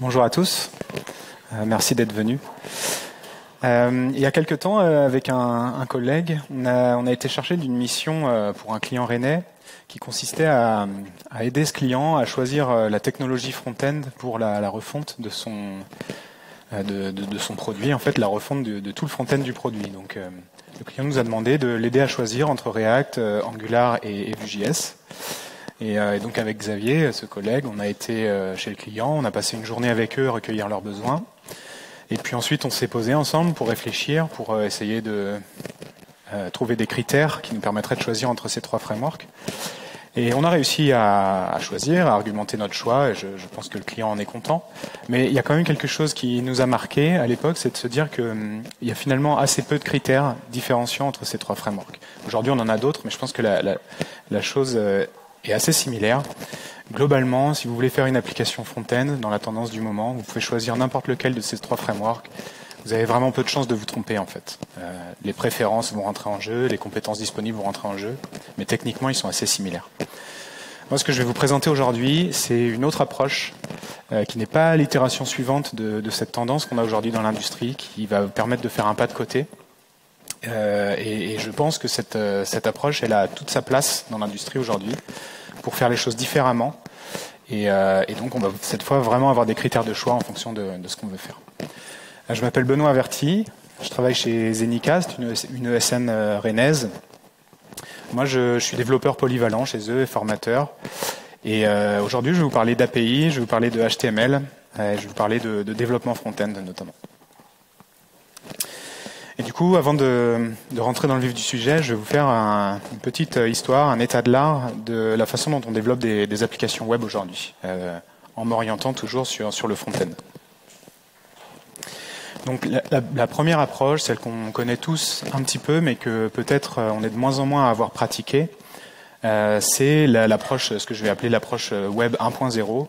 Bonjour à tous, merci d'être venus. Il y a quelque temps, avec un collègue, on a été chargé d'une mission pour un client rennais qui consistait à aider ce client à choisir la technologie front-end pour la refonte de son produit, en fait la refonte de tout le front-end du produit. Donc le client nous a demandé de l'aider à choisir entre React, Angular et Vue.js. Et donc avec Xavier, ce collègue, on a été chez le client, on a passé une journée avec eux à recueillir leurs besoins. Et puis ensuite, on s'est posé ensemble pour réfléchir, pour essayer de trouver des critères qui nous permettraient de choisir entre ces trois frameworks. Et on a réussi à choisir, à argumenter notre choix, et je pense que le client en est content. Mais il y a quand même quelque chose qui nous a marqué à l'époque, c'est de se dire qu'il y a finalement assez peu de critères différenciants entre ces trois frameworks. Aujourd'hui, on en a d'autres, mais je pense que la chose est assez similaire. Globalement, si vous voulez faire une application front-end dans la tendance du moment, vous pouvez choisir n'importe lequel de ces trois frameworks. Vous avez vraiment peu de chances de vous tromper en fait. Les préférences vont rentrer en jeu, les compétences disponibles vont rentrer en jeu, mais techniquement ils sont assez similaires. Moi, ce que je vais vous présenter aujourd'hui, c'est une autre approche qui n'est pas l'itération suivante de cette tendance qu'on a aujourd'hui dans l'industrie, qui va vous permettre de faire un pas de côté. Et je pense que cette approche, elle a toute sa place dans l'industrie aujourd'hui pour faire les choses différemment. Et donc, on va cette fois vraiment avoir des critères de choix en fonction de ce qu'on veut faire. Je m'appelle Benoît Averti, je travaille chez Zenica, c'est une ESN rennaise. Moi, je suis développeur polyvalent chez eux et formateur. Et aujourd'hui, je vais vous parler d'API, je vais vous parler de HTML, je vais vous parler de développement front-end notamment. Et du coup, avant de rentrer dans le vif du sujet, je vais vous faire une petite histoire, un état de l'art de la façon dont on développe des applications web aujourd'hui, en m'orientant toujours sur le front-end. Donc la première approche, celle qu'on connaît tous un petit peu, mais que peut-être on est de moins en moins à avoir pratiqué, c'est l'approche, ce que je vais appeler l'approche web 1.0,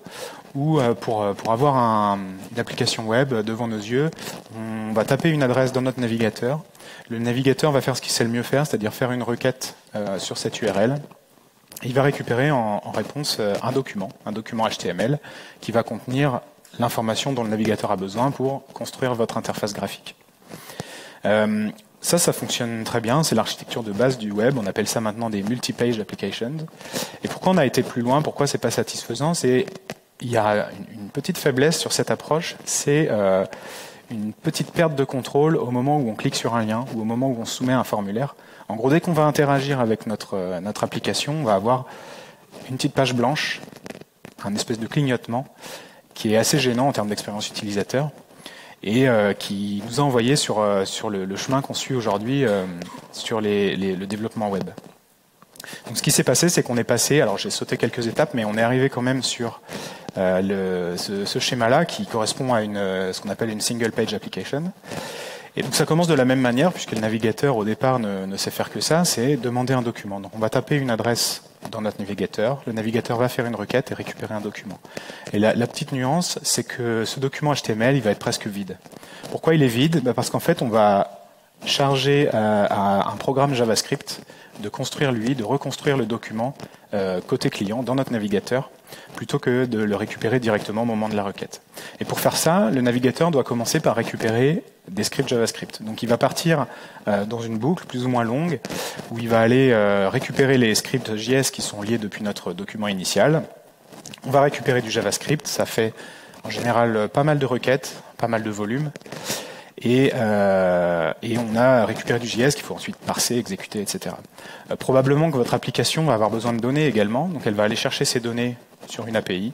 où pour avoir une application web devant nos yeux, on va taper une adresse dans notre navigateur. Le navigateur va faire ce qu'il sait le mieux faire, c'est-à-dire faire une requête sur cette URL. Il va récupérer en réponse un document HTML qui va contenir l'information dont le navigateur a besoin pour construire votre interface graphique. Ça fonctionne très bien, c'est l'architecture de base du web, on appelle ça maintenant des multi-page applications. Et pourquoi on a été plus loin, pourquoi c'est pas satisfaisant, il y a une petite faiblesse sur cette approche, c'est une petite perte de contrôle au moment où on clique sur un lien ou au moment où on soumet un formulaire. En gros, dès qu'on va interagir avec notre application, on va avoir une petite page blanche, un espèce de clignotement, qui est assez gênant en termes d'expérience utilisateur et qui nous a envoyé sur le chemin qu'on suit aujourd'hui sur le développement web. Donc ce qui s'est passé, c'est qu'on est passé, alors j'ai sauté quelques étapes, mais on est arrivé quand même sur ce schéma-là qui correspond à ce qu'on appelle une single page application. Et donc ça commence de la même manière, puisque le navigateur au départ ne sait faire que ça, c'est demander un document. Donc on va taper une adresse dans notre navigateur, le navigateur va faire une requête et récupérer un document. Et la petite nuance, c'est que ce document HTML, il va être presque vide. Pourquoi il est vide ? Parce qu'en fait, on va charger à un programme JavaScript de reconstruire le document côté client dans notre navigateur, plutôt que de le récupérer directement au moment de la requête. Et pour faire ça, le navigateur doit commencer par récupérer des scripts JavaScript. Donc il va partir dans une boucle plus ou moins longue, où il va aller récupérer les scripts JS qui sont liés depuis notre document initial. On va récupérer du JavaScript, ça fait en général pas mal de requêtes, pas mal de volume. Et on a récupéré du JS qu'il faut ensuite parser, exécuter, etc. Probablement que votre application va avoir besoin de données également, donc elle va aller chercher ces données sur une API.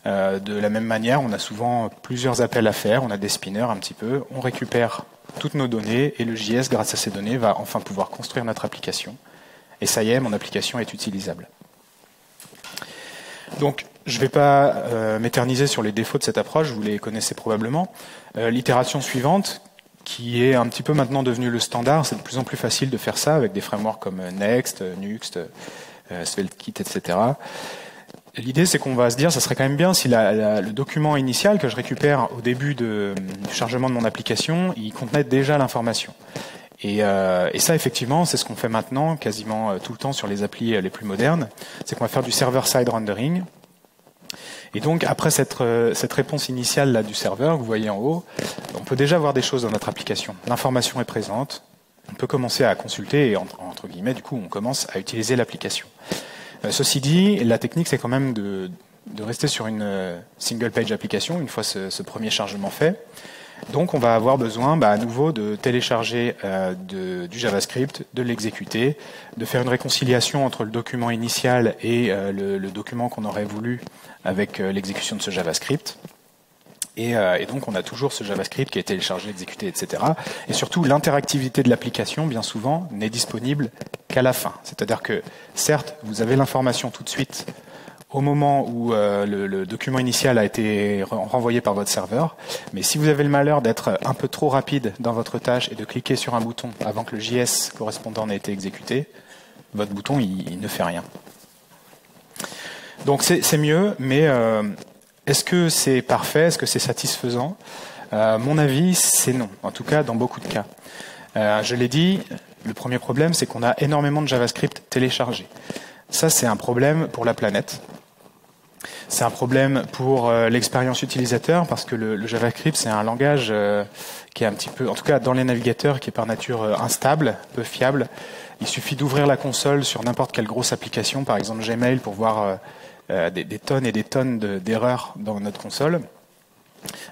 De la même manière, on a souvent plusieurs appels à faire, on a des spinners un petit peu, on récupère toutes nos données et le JS, grâce à ces données, va enfin pouvoir construire notre application. Et ça y est, mon application est utilisable. Donc, je ne vais pas m'éterniser sur les défauts de cette approche, vous les connaissez probablement. L'itération suivante, qui est un petit peu maintenant devenue le standard, c'est de plus en plus facile de faire ça avec des frameworks comme Next, Nuxt, SvelteKit, etc. L'idée, c'est qu'on va se dire, ça serait quand même bien si le document initial que je récupère au début du chargement de mon application, il contenait déjà l'information. Et ça, effectivement, c'est ce qu'on fait maintenant, quasiment tout le temps sur les applis les plus modernes. C'est qu'on va faire du server-side rendering. Et donc, après cette réponse initiale là, du serveur, que vous voyez en haut, on peut déjà voir des choses dans notre application. L'information est présente, on peut commencer à consulter et, entre guillemets, du coup, on commence à utiliser l'application. Ceci dit, la technique, c'est quand même de rester sur une single page application, une fois ce premier chargement fait. Donc, on va avoir besoin à nouveau de télécharger du JavaScript, de l'exécuter, de faire une réconciliation entre le document initial et le document qu'on aurait voulu avec l'exécution de ce JavaScript. Et donc, on a toujours ce JavaScript qui est téléchargé, exécuté, etc. Et surtout, l'interactivité de l'application, bien souvent, n'est disponible qu'à la fin. C'est-à-dire que, certes, vous avez l'information tout de suite au moment où le document initial a été renvoyé par votre serveur. Mais si vous avez le malheur d'être un peu trop rapide dans votre tâche et de cliquer sur un bouton avant que le JS correspondant n'ait été exécuté, votre bouton, il ne fait rien. Donc c'est mieux, mais est-ce que c'est parfait? Est-ce que c'est satisfaisant? Mon avis, c'est non. En tout cas, dans beaucoup de cas. Je l'ai dit, le premier problème, c'est qu'on a énormément de JavaScript téléchargé. Ça, c'est un problème pour la planète. C'est un problème pour l'expérience utilisateur, parce que le JavaScript, c'est un langage qui est un petit peu, en tout cas dans les navigateurs, qui est par nature instable, peu fiable. Il suffit d'ouvrir la console sur n'importe quelle grosse application, par exemple Gmail, pour voir des tonnes et des tonnes d'erreurs dans notre console.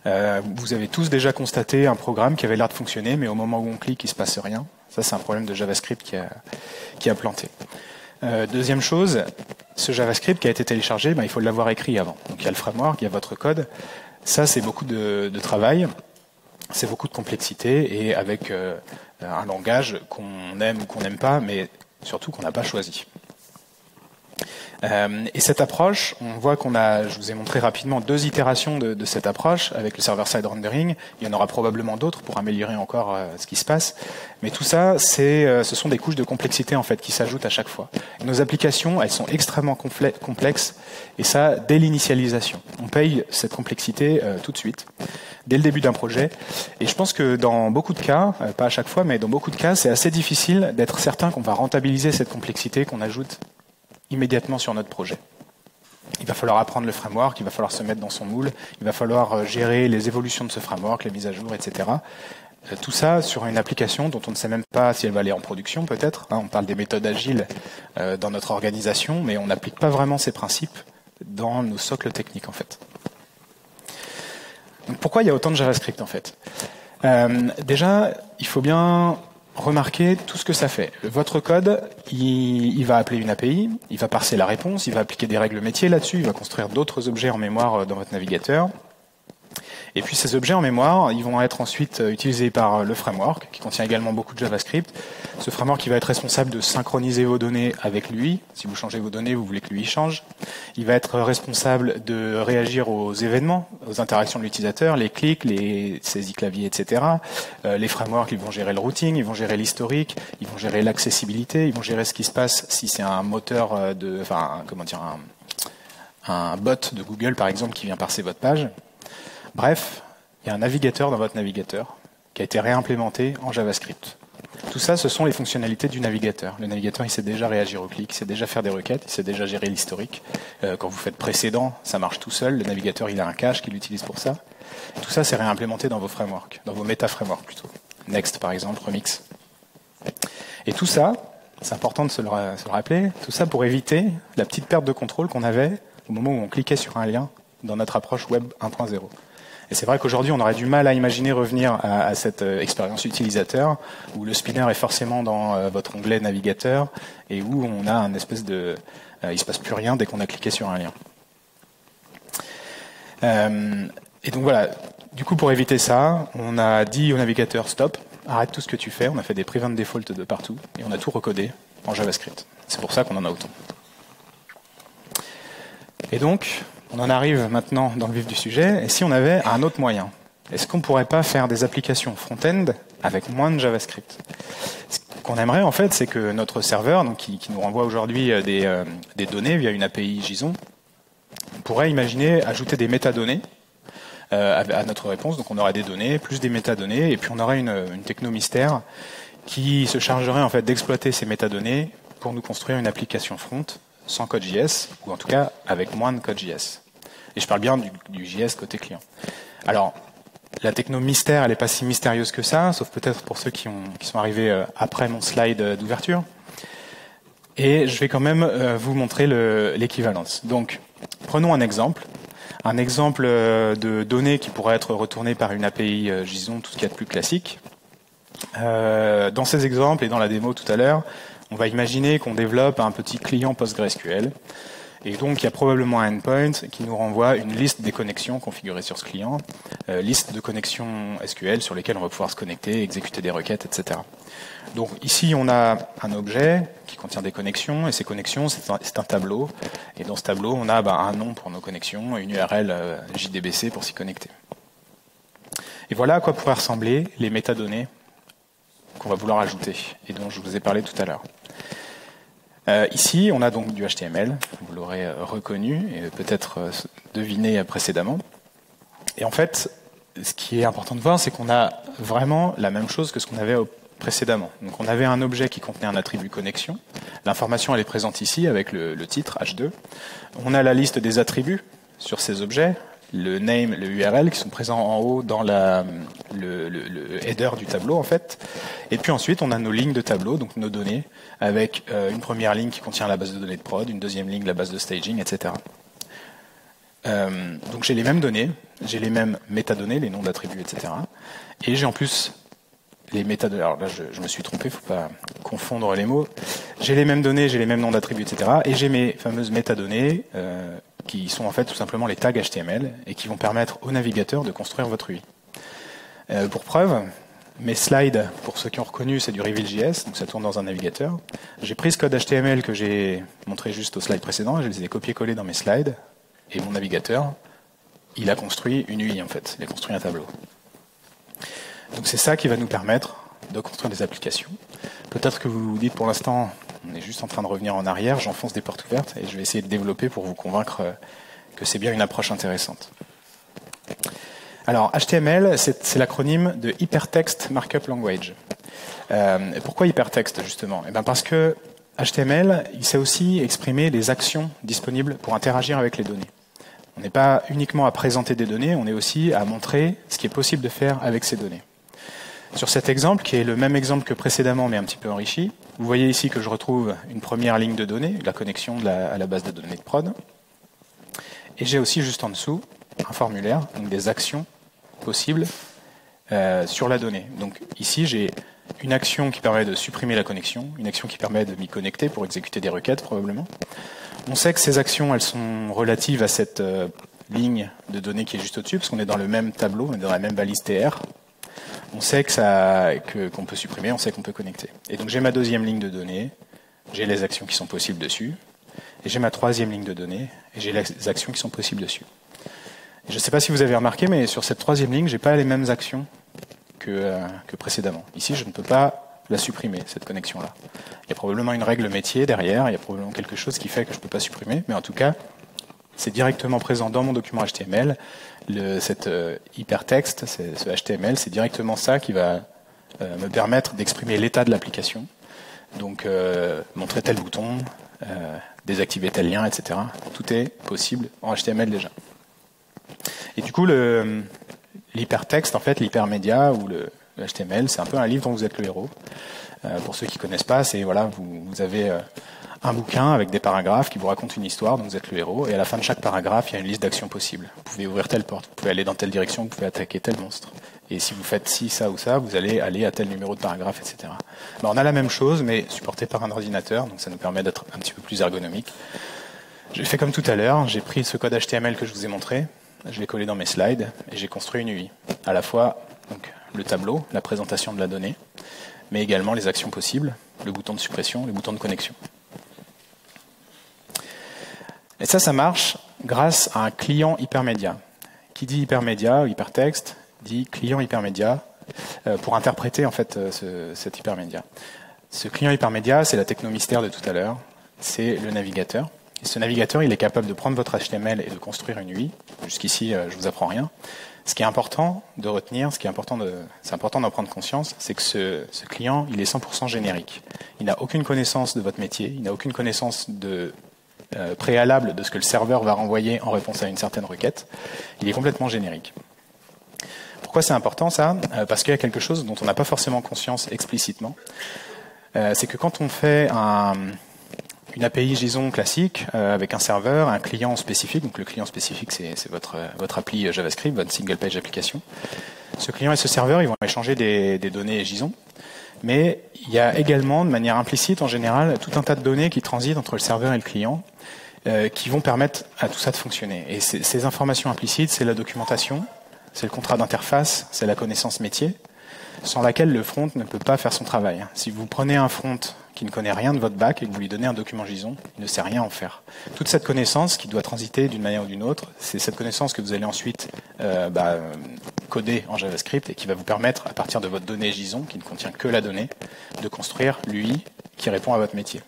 Vous avez tous déjà constaté un programme qui avait l'air de fonctionner, mais au moment où on clique, il ne se passe rien. Ça, c'est un problème de JavaScript qui a planté. Deuxième chose, ce JavaScript qui a été téléchargé, il faut l'avoir écrit avant. Donc il y a le framework, il y a votre code. Ça, c'est beaucoup de travail, c'est beaucoup de complexité, et avec un langage qu'on aime ou qu'on n'aime pas, mais surtout qu'on n'a pas choisi. Et cette approche, on voit qu'on a, je vous ai montré rapidement 2 itérations de cette approche avec le server-side rendering. Il y en aura probablement d'autres pour améliorer encore ce qui se passe. Mais tout ça, ce sont des couches de complexité en fait qui s'ajoutent à chaque fois. Et nos applications, elles sont extrêmement complexes, et ça dès l'initialisation. On paye cette complexité tout de suite, dès le début d'un projet. Et je pense que dans beaucoup de cas, pas à chaque fois, mais dans beaucoup de cas, c'est assez difficile d'être certain qu'on va rentabiliser cette complexité qu'on ajoute immédiatement sur notre projet. Il va falloir apprendre le framework, il va falloir se mettre dans son moule, il va falloir gérer les évolutions de ce framework, les mises à jour, etc. Tout ça sur une application dont on ne sait même pas si elle va aller en production peut-être. On parle des méthodes agiles dans notre organisation, mais on n'applique pas vraiment ces principes dans nos socles techniques en fait. Donc pourquoi il y a autant de JavaScript en fait? Déjà, il faut bien remarquez tout ce que ça fait. Votre code, il va appeler une API, il va parser la réponse, il va appliquer des règles métiers là-dessus, il va construire d'autres objets en mémoire dans votre navigateur. Et puis ces objets en mémoire, ils vont être ensuite utilisés par le framework, qui contient également beaucoup de JavaScript. Ce framework, il va être responsable de synchroniser vos données avec lui. Si vous changez vos données, vous voulez que lui change. Il va être responsable de réagir aux événements, aux interactions de l'utilisateur, les clics, les saisie clavier, etc. Les frameworks, ils vont gérer le routing, ils vont gérer l'historique, ils vont gérer l'accessibilité, ils vont gérer ce qui se passe si c'est un moteur un bot de Google, par exemple, qui vient parser votre page. Bref, il y a un navigateur dans votre navigateur qui a été réimplémenté en JavaScript. Tout ça, ce sont les fonctionnalités du navigateur. Le navigateur, il sait déjà réagir aux clics, il sait déjà faire des requêtes, il sait déjà gérer l'historique. Quand vous faites précédent, ça marche tout seul. Le navigateur, il a un cache qu'il utilise pour ça. Tout ça, c'est réimplémenté dans vos frameworks, dans vos méta-frameworks plutôt. Next, par exemple, Remix. Et tout ça, c'est important de se le rappeler, tout ça pour éviter la petite perte de contrôle qu'on avait au moment où on cliquait sur un lien dans notre approche Web 1.0. Et c'est vrai qu'aujourd'hui, on aurait du mal à imaginer revenir à cette expérience utilisateur où le spinner est forcément dans votre onglet navigateur et où on a un espèce de... il ne se passe plus rien dès qu'on a cliqué sur un lien. Et donc voilà, du coup, pour éviter ça, on a dit au navigateur stop, arrête tout ce que tu fais. On a fait des prevent default de partout et on a tout recodé en JavaScript. C'est pour ça qu'on en a autant. Et donc, on en arrive maintenant dans le vif du sujet. Et si on avait un autre moyen? Est-ce qu'on ne pourrait pas faire des applications front-end avec moins de JavaScript? Ce qu'on aimerait, en fait, c'est que notre serveur, donc, qui nous renvoie aujourd'hui des données via une API JSON, on pourrait imaginer ajouter des métadonnées à notre réponse. Donc on aurait des données, plus des métadonnées, et puis on aurait une techno mystère qui se chargerait en fait d'exploiter ces métadonnées pour nous construire une application front sans code JS, ou en tout cas avec moins de code JS. Et je parle bien du JS côté client. Alors, la techno mystère, elle n'est pas si mystérieuse que ça, sauf peut-être pour ceux qui sont arrivés après mon slide d'ouverture. Et je vais quand même vous montrer l'équivalence. Donc, prenons un exemple. Un exemple de données qui pourrait être retournées par une API JSON, tout ce qu'il y a de plus classique. Dans ces exemples et dans la démo tout à l'heure, on va imaginer qu'on développe un petit client PostgreSQL. Et donc, il y a probablement un endpoint qui nous renvoie une liste des connexions configurées sur ce client, liste de connexions SQL sur lesquelles on va pouvoir se connecter, exécuter des requêtes, etc. Donc ici, on a un objet qui contient des connexions, et ces connexions, c'est un tableau. Et dans ce tableau, on a un nom pour nos connexions, une URL JDBC pour s'y connecter. Et voilà à quoi pourraient ressembler les métadonnées qu'on va vouloir ajouter, et dont je vous ai parlé tout à l'heure. Ici, on a donc du HTML, vous l'aurez reconnu et peut-être deviné précédemment. Et en fait, ce qui est important de voir, c'est qu'on a vraiment la même chose que ce qu'on avait précédemment. Donc on avait un objet qui contenait un attribut connexion. L'information, elle est présente ici avec le titre H2. On a la liste des attributs sur ces objets, le name, le URL qui sont présents en haut dans le header du tableau en fait. Et puis ensuite on a nos lignes de tableau, donc nos données, avec une première ligne qui contient la base de données de prod, une deuxième ligne la base de staging, etc. Donc j'ai les mêmes données, j'ai les mêmes métadonnées, les noms d'attributs, etc. Et j'ai en plus les métadonnées. Alors là je me suis trompé, il ne faut pas confondre les mots. J'ai les mêmes données, j'ai les mêmes noms d'attributs, etc. Et j'ai mes fameuses métadonnées qui sont en fait tout simplement les tags HTML et qui vont permettre au navigateur de construire votre UI. Pour preuve, mes slides, pour ceux qui ont reconnu, c'est du Reveal.js, donc ça tourne dans un navigateur. J'ai pris ce code HTML que j'ai montré juste au slide précédent, et je les ai copié-collés dans mes slides, et mon navigateur, il a construit une UI en fait, il a construit un tableau. Donc c'est ça qui va nous permettre de construire des applications. Peut-être que vous vous dites pour l'instant, on est juste en train de revenir en arrière, j'enfonce des portes ouvertes et je vais essayer de développer pour vous convaincre que c'est bien une approche intéressante. Alors HTML, c'est l'acronyme de Hypertext Markup Language. Pourquoi hypertexte justement? Parce que HTML, il sait aussi exprimer les actions disponibles pour interagir avec les données. On n'est pas uniquement à présenter des données, on est aussi à montrer ce qui est possible de faire avec ces données. Sur cet exemple, qui est le même exemple que précédemment, mais un petit peu enrichi, vous voyez ici que je retrouve une première ligne de données, la connexion à la base de données de prod. Et j'ai aussi juste en dessous un formulaire, donc des actions possibles sur la donnée. Donc ici, j'ai une action qui permet de supprimer la connexion, une action qui permet de m'y connecter pour exécuter des requêtes probablement. On sait que ces actions, elles sont relatives à cette ligne de données qui est juste au-dessus, parce qu'on est dans le même tableau, on est dans la même balise TR. On sait qu'on peut supprimer, on sait qu'on peut connecter. Et donc j'ai ma deuxième ligne de données, j'ai les actions qui sont possibles dessus, et j'ai ma troisième ligne de données, et j'ai les actions qui sont possibles dessus. Et je ne sais pas si vous avez remarqué, mais sur cette troisième ligne, je n'ai pas les mêmes actions que précédemment. Ici, je ne peux pas la supprimer, cette connexion-là. Il y a probablement une règle métier derrière, il y a probablement quelque chose qui fait que je ne peux pas supprimer, mais en tout cas, c'est directement présent dans mon document HTML. Cet hypertexte, ce HTML, c'est directement ça qui va me permettre d'exprimer l'état de l'application. Donc, montrer tel bouton, désactiver tel lien, etc. Tout est possible en HTML déjà. Et du coup, l'hypertexte, en fait, l'hypermédia ou le HTML, c'est un peu un livre dont vous êtes le héros. Pour ceux qui ne connaissent pas, c'est voilà, vous avez un bouquin avec des paragraphes qui vous racontent une histoire dont vous êtes le héros, et à la fin de chaque paragraphe, il y a une liste d'actions possibles. Vous pouvez ouvrir telle porte, vous pouvez aller dans telle direction, vous pouvez attaquer tel monstre. Et si vous faites ci, ça ou ça, vous allez aller à tel numéro de paragraphe, etc. On a la même chose, mais supporté par un ordinateur, donc ça nous permet d'être un petit peu plus ergonomique. J'ai fait comme tout à l'heure, j'ai pris ce code HTML que je vous ai montré, je l'ai collé dans mes slides, et j'ai construit une UI. À la fois donc, le tableau, la présentation de la donnée, mais également les actions possibles, le bouton de suppression, le bouton de connexion. Et ça marche grâce à un client hypermédia. Qui dit hypermédia ou hypertexte dit client hypermédia pour interpréter en fait cet hypermédia. Ce client hypermédia, c'est la techno mystère de tout à l'heure. C'est le navigateur. Et ce navigateur, il est capable de prendre votre HTML et de construire une UI. Jusqu'ici, je vous apprends rien. Ce qui est important de retenir, c'est important d'en prendre conscience, c'est que ce client, il est 100% générique. Il n'a aucune connaissance de votre métier, il n'a aucune connaissance de préalable de ce que le serveur va renvoyer en réponse à une certaine requête. Il est complètement générique. Pourquoi c'est important ça? Parce qu'il y a quelque chose dont on n'a pas forcément conscience explicitement. C'est que quand on fait une API JSON classique avec un serveur, un client spécifique, donc le client spécifique c'est votre appli JavaScript, votre single page application. Ce client et ce serveur, ils vont échanger des données JSON, mais il y a également, de manière implicite en général, tout un tas de données qui transitent entre le serveur et le client, qui vont permettre à tout ça de fonctionner. Et ces informations implicites, c'est la documentation, c'est le contrat d'interface, c'est la connaissance métier, sans laquelle le front ne peut pas faire son travail. Si vous prenez un front qui ne connaît rien de votre back et que vous lui donnez un document JSON, il ne sait rien en faire. Toute cette connaissance qui doit transiter d'une manière ou d'une autre, c'est cette connaissance que vous allez ensuite coder en JavaScript et qui va vous permettre, à partir de votre donnée JSON, qui ne contient que la donnée, de construire l'UI qui répond à votre métier.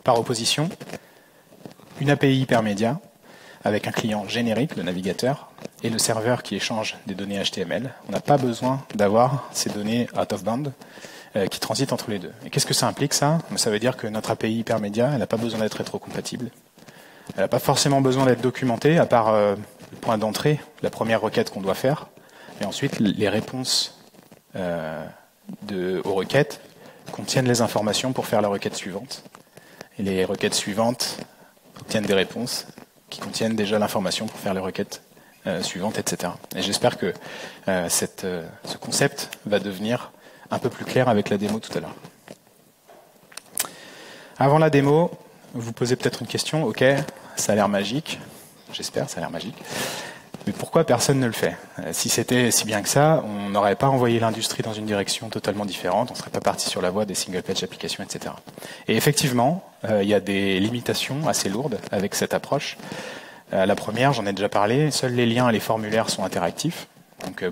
Par opposition, une API hypermédia avec un client générique, le navigateur, et le serveur qui échange des données HTML. On n'a pas besoin d'avoir ces données out of bound qui transitent entre les deux. Et qu'est-ce que ça implique ça? Ça veut dire que notre API hypermédia, elle n'a pas besoin d'être rétrocompatible. Elle n'a pas forcément besoin d'être documentée, à part le point d'entrée, la première requête qu'on doit faire. Et ensuite, les réponses aux requêtes contiennent les informations pour faire la requête suivante. Et les requêtes suivantes obtiennent des réponses qui contiennent déjà l'information pour faire les requêtes suivantes, etc. Et j'espère que ce concept va devenir un peu plus clair avec la démo tout à l'heure. Avant la démo, vous posez peut-être une question. Ok, ça a l'air magique. J'espère, ça a l'air magique. Mais pourquoi personne ne le fait? Si c'était si bien que ça, on n'aurait pas envoyé l'industrie dans une direction totalement différente, on ne serait pas parti sur la voie des single-page applications, etc. Et effectivement, il y a des limitations assez lourdes avec cette approche. La première, j'en ai déjà parlé, seuls les liens et les formulaires sont interactifs. Donc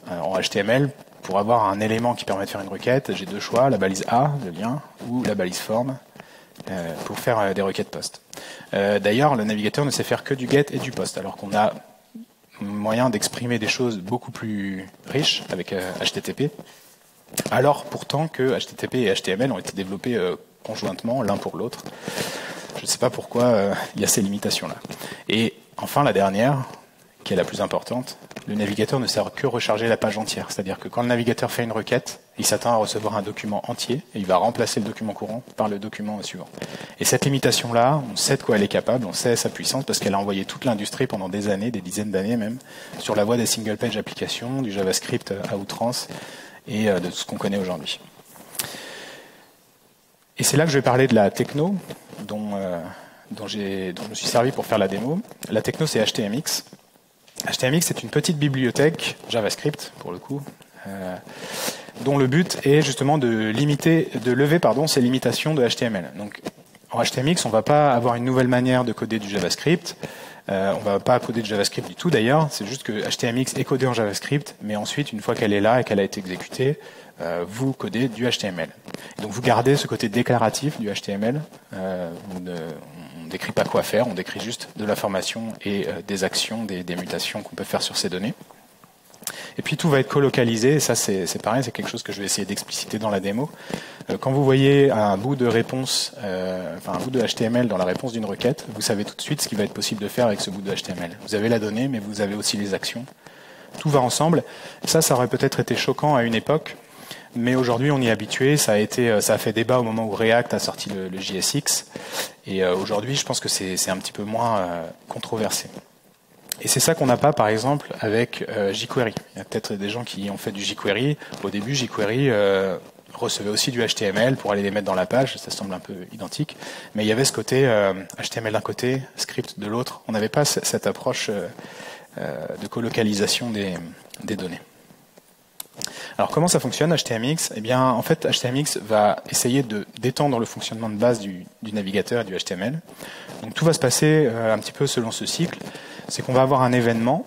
en HTML, pour avoir un élément qui permet de faire une requête, j'ai deux choix, la balise A, le lien, ou la balise form, pour faire des requêtes post. D'ailleurs, le navigateur ne sait faire que du get et du post, alors qu'on a moyen d'exprimer des choses beaucoup plus riches avec HTTP, alors pourtant que HTTP et HTML ont été développés conjointement l'un pour l'autre. Je ne sais pas pourquoi il y a ces limitations-là. Et enfin, la dernière, qui est la plus importante, le navigateur ne sert que recharger la page entière. C'est-à-dire que quand le navigateur fait une requête, il s'attend à recevoir un document entier et il va remplacer le document courant par le document suivant. Et cette limitation-là, on sait de quoi elle est capable, on sait sa puissance parce qu'elle a envoyé toute l'industrie pendant des années, des dizaines d'années même, sur la voie des single-page applications, du JavaScript à outrance et de tout ce qu'on connaît aujourd'hui. Et c'est là que je vais parler de la techno dont je me suis servi pour faire la démo. La techno, c'est HTMX. HTMX, c'est une petite bibliothèque JavaScript, pour le coup, dont le but est justement de lever ces limitations de HTML. Donc, en HTMX, on ne va pas avoir une nouvelle manière de coder du JavaScript. On ne va pas coder du JavaScript du tout d'ailleurs. C'est juste que HTMX est codé en JavaScript, mais ensuite, une fois qu'elle est là et qu'elle a été exécutée, vous codez du HTML. Et donc, vous gardez ce côté déclaratif du HTML. On ne décrit pas quoi faire, on décrit juste de l'information et des actions, des mutations qu'on peut faire sur ces données. Et puis tout va être colocalisé, et ça c'est pareil, c'est quelque chose que je vais essayer d'expliciter dans la démo. Quand vous voyez un bout de réponse, un bout de HTML dans la réponse d'une requête, vous savez tout de suite ce qui va être possible de faire avec ce bout de HTML. Vous avez la donnée, mais vous avez aussi les actions. Tout va ensemble. Ça aurait peut-être été choquant à une époque, mais aujourd'hui on y est habitué. Ça a fait débat au moment où React a sorti le JSX, et aujourd'hui je pense que c'est un petit peu moins controversé. Et c'est ça qu'on n'a pas, par exemple, avec jQuery. Il y a peut-être des gens qui ont fait du jQuery. Au début, jQuery recevait aussi du HTML pour aller les mettre dans la page. Ça semble un peu identique. Mais il y avait ce côté HTML d'un côté, script de l'autre. On n'avait pas cette approche de colocalisation des données. Alors, comment ça fonctionne, HTMX? Eh bien, en fait, HTMX va essayer d'étendre le fonctionnement de base du navigateur et du HTML. Donc, tout va se passer un petit peu selon ce cycle. C'est qu'on va avoir un événement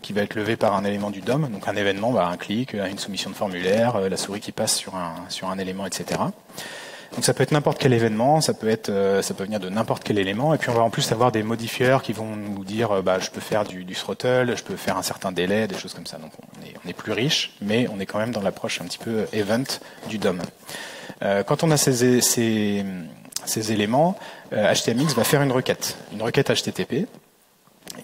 qui va être levé par un élément du DOM. Donc un événement, un clic, une soumission de formulaire, la souris qui passe sur un élément, etc. Donc ça peut être n'importe quel événement, ça peut venir de n'importe quel élément. Et puis on va en plus avoir des modifieurs qui vont nous dire je peux faire du throttle, je peux faire un certain délai, des choses comme ça. Donc on est plus riche, mais on est quand même dans l'approche un petit peu event du DOM. Quand on a ces ces éléments, HTMX va faire une requête HTTP,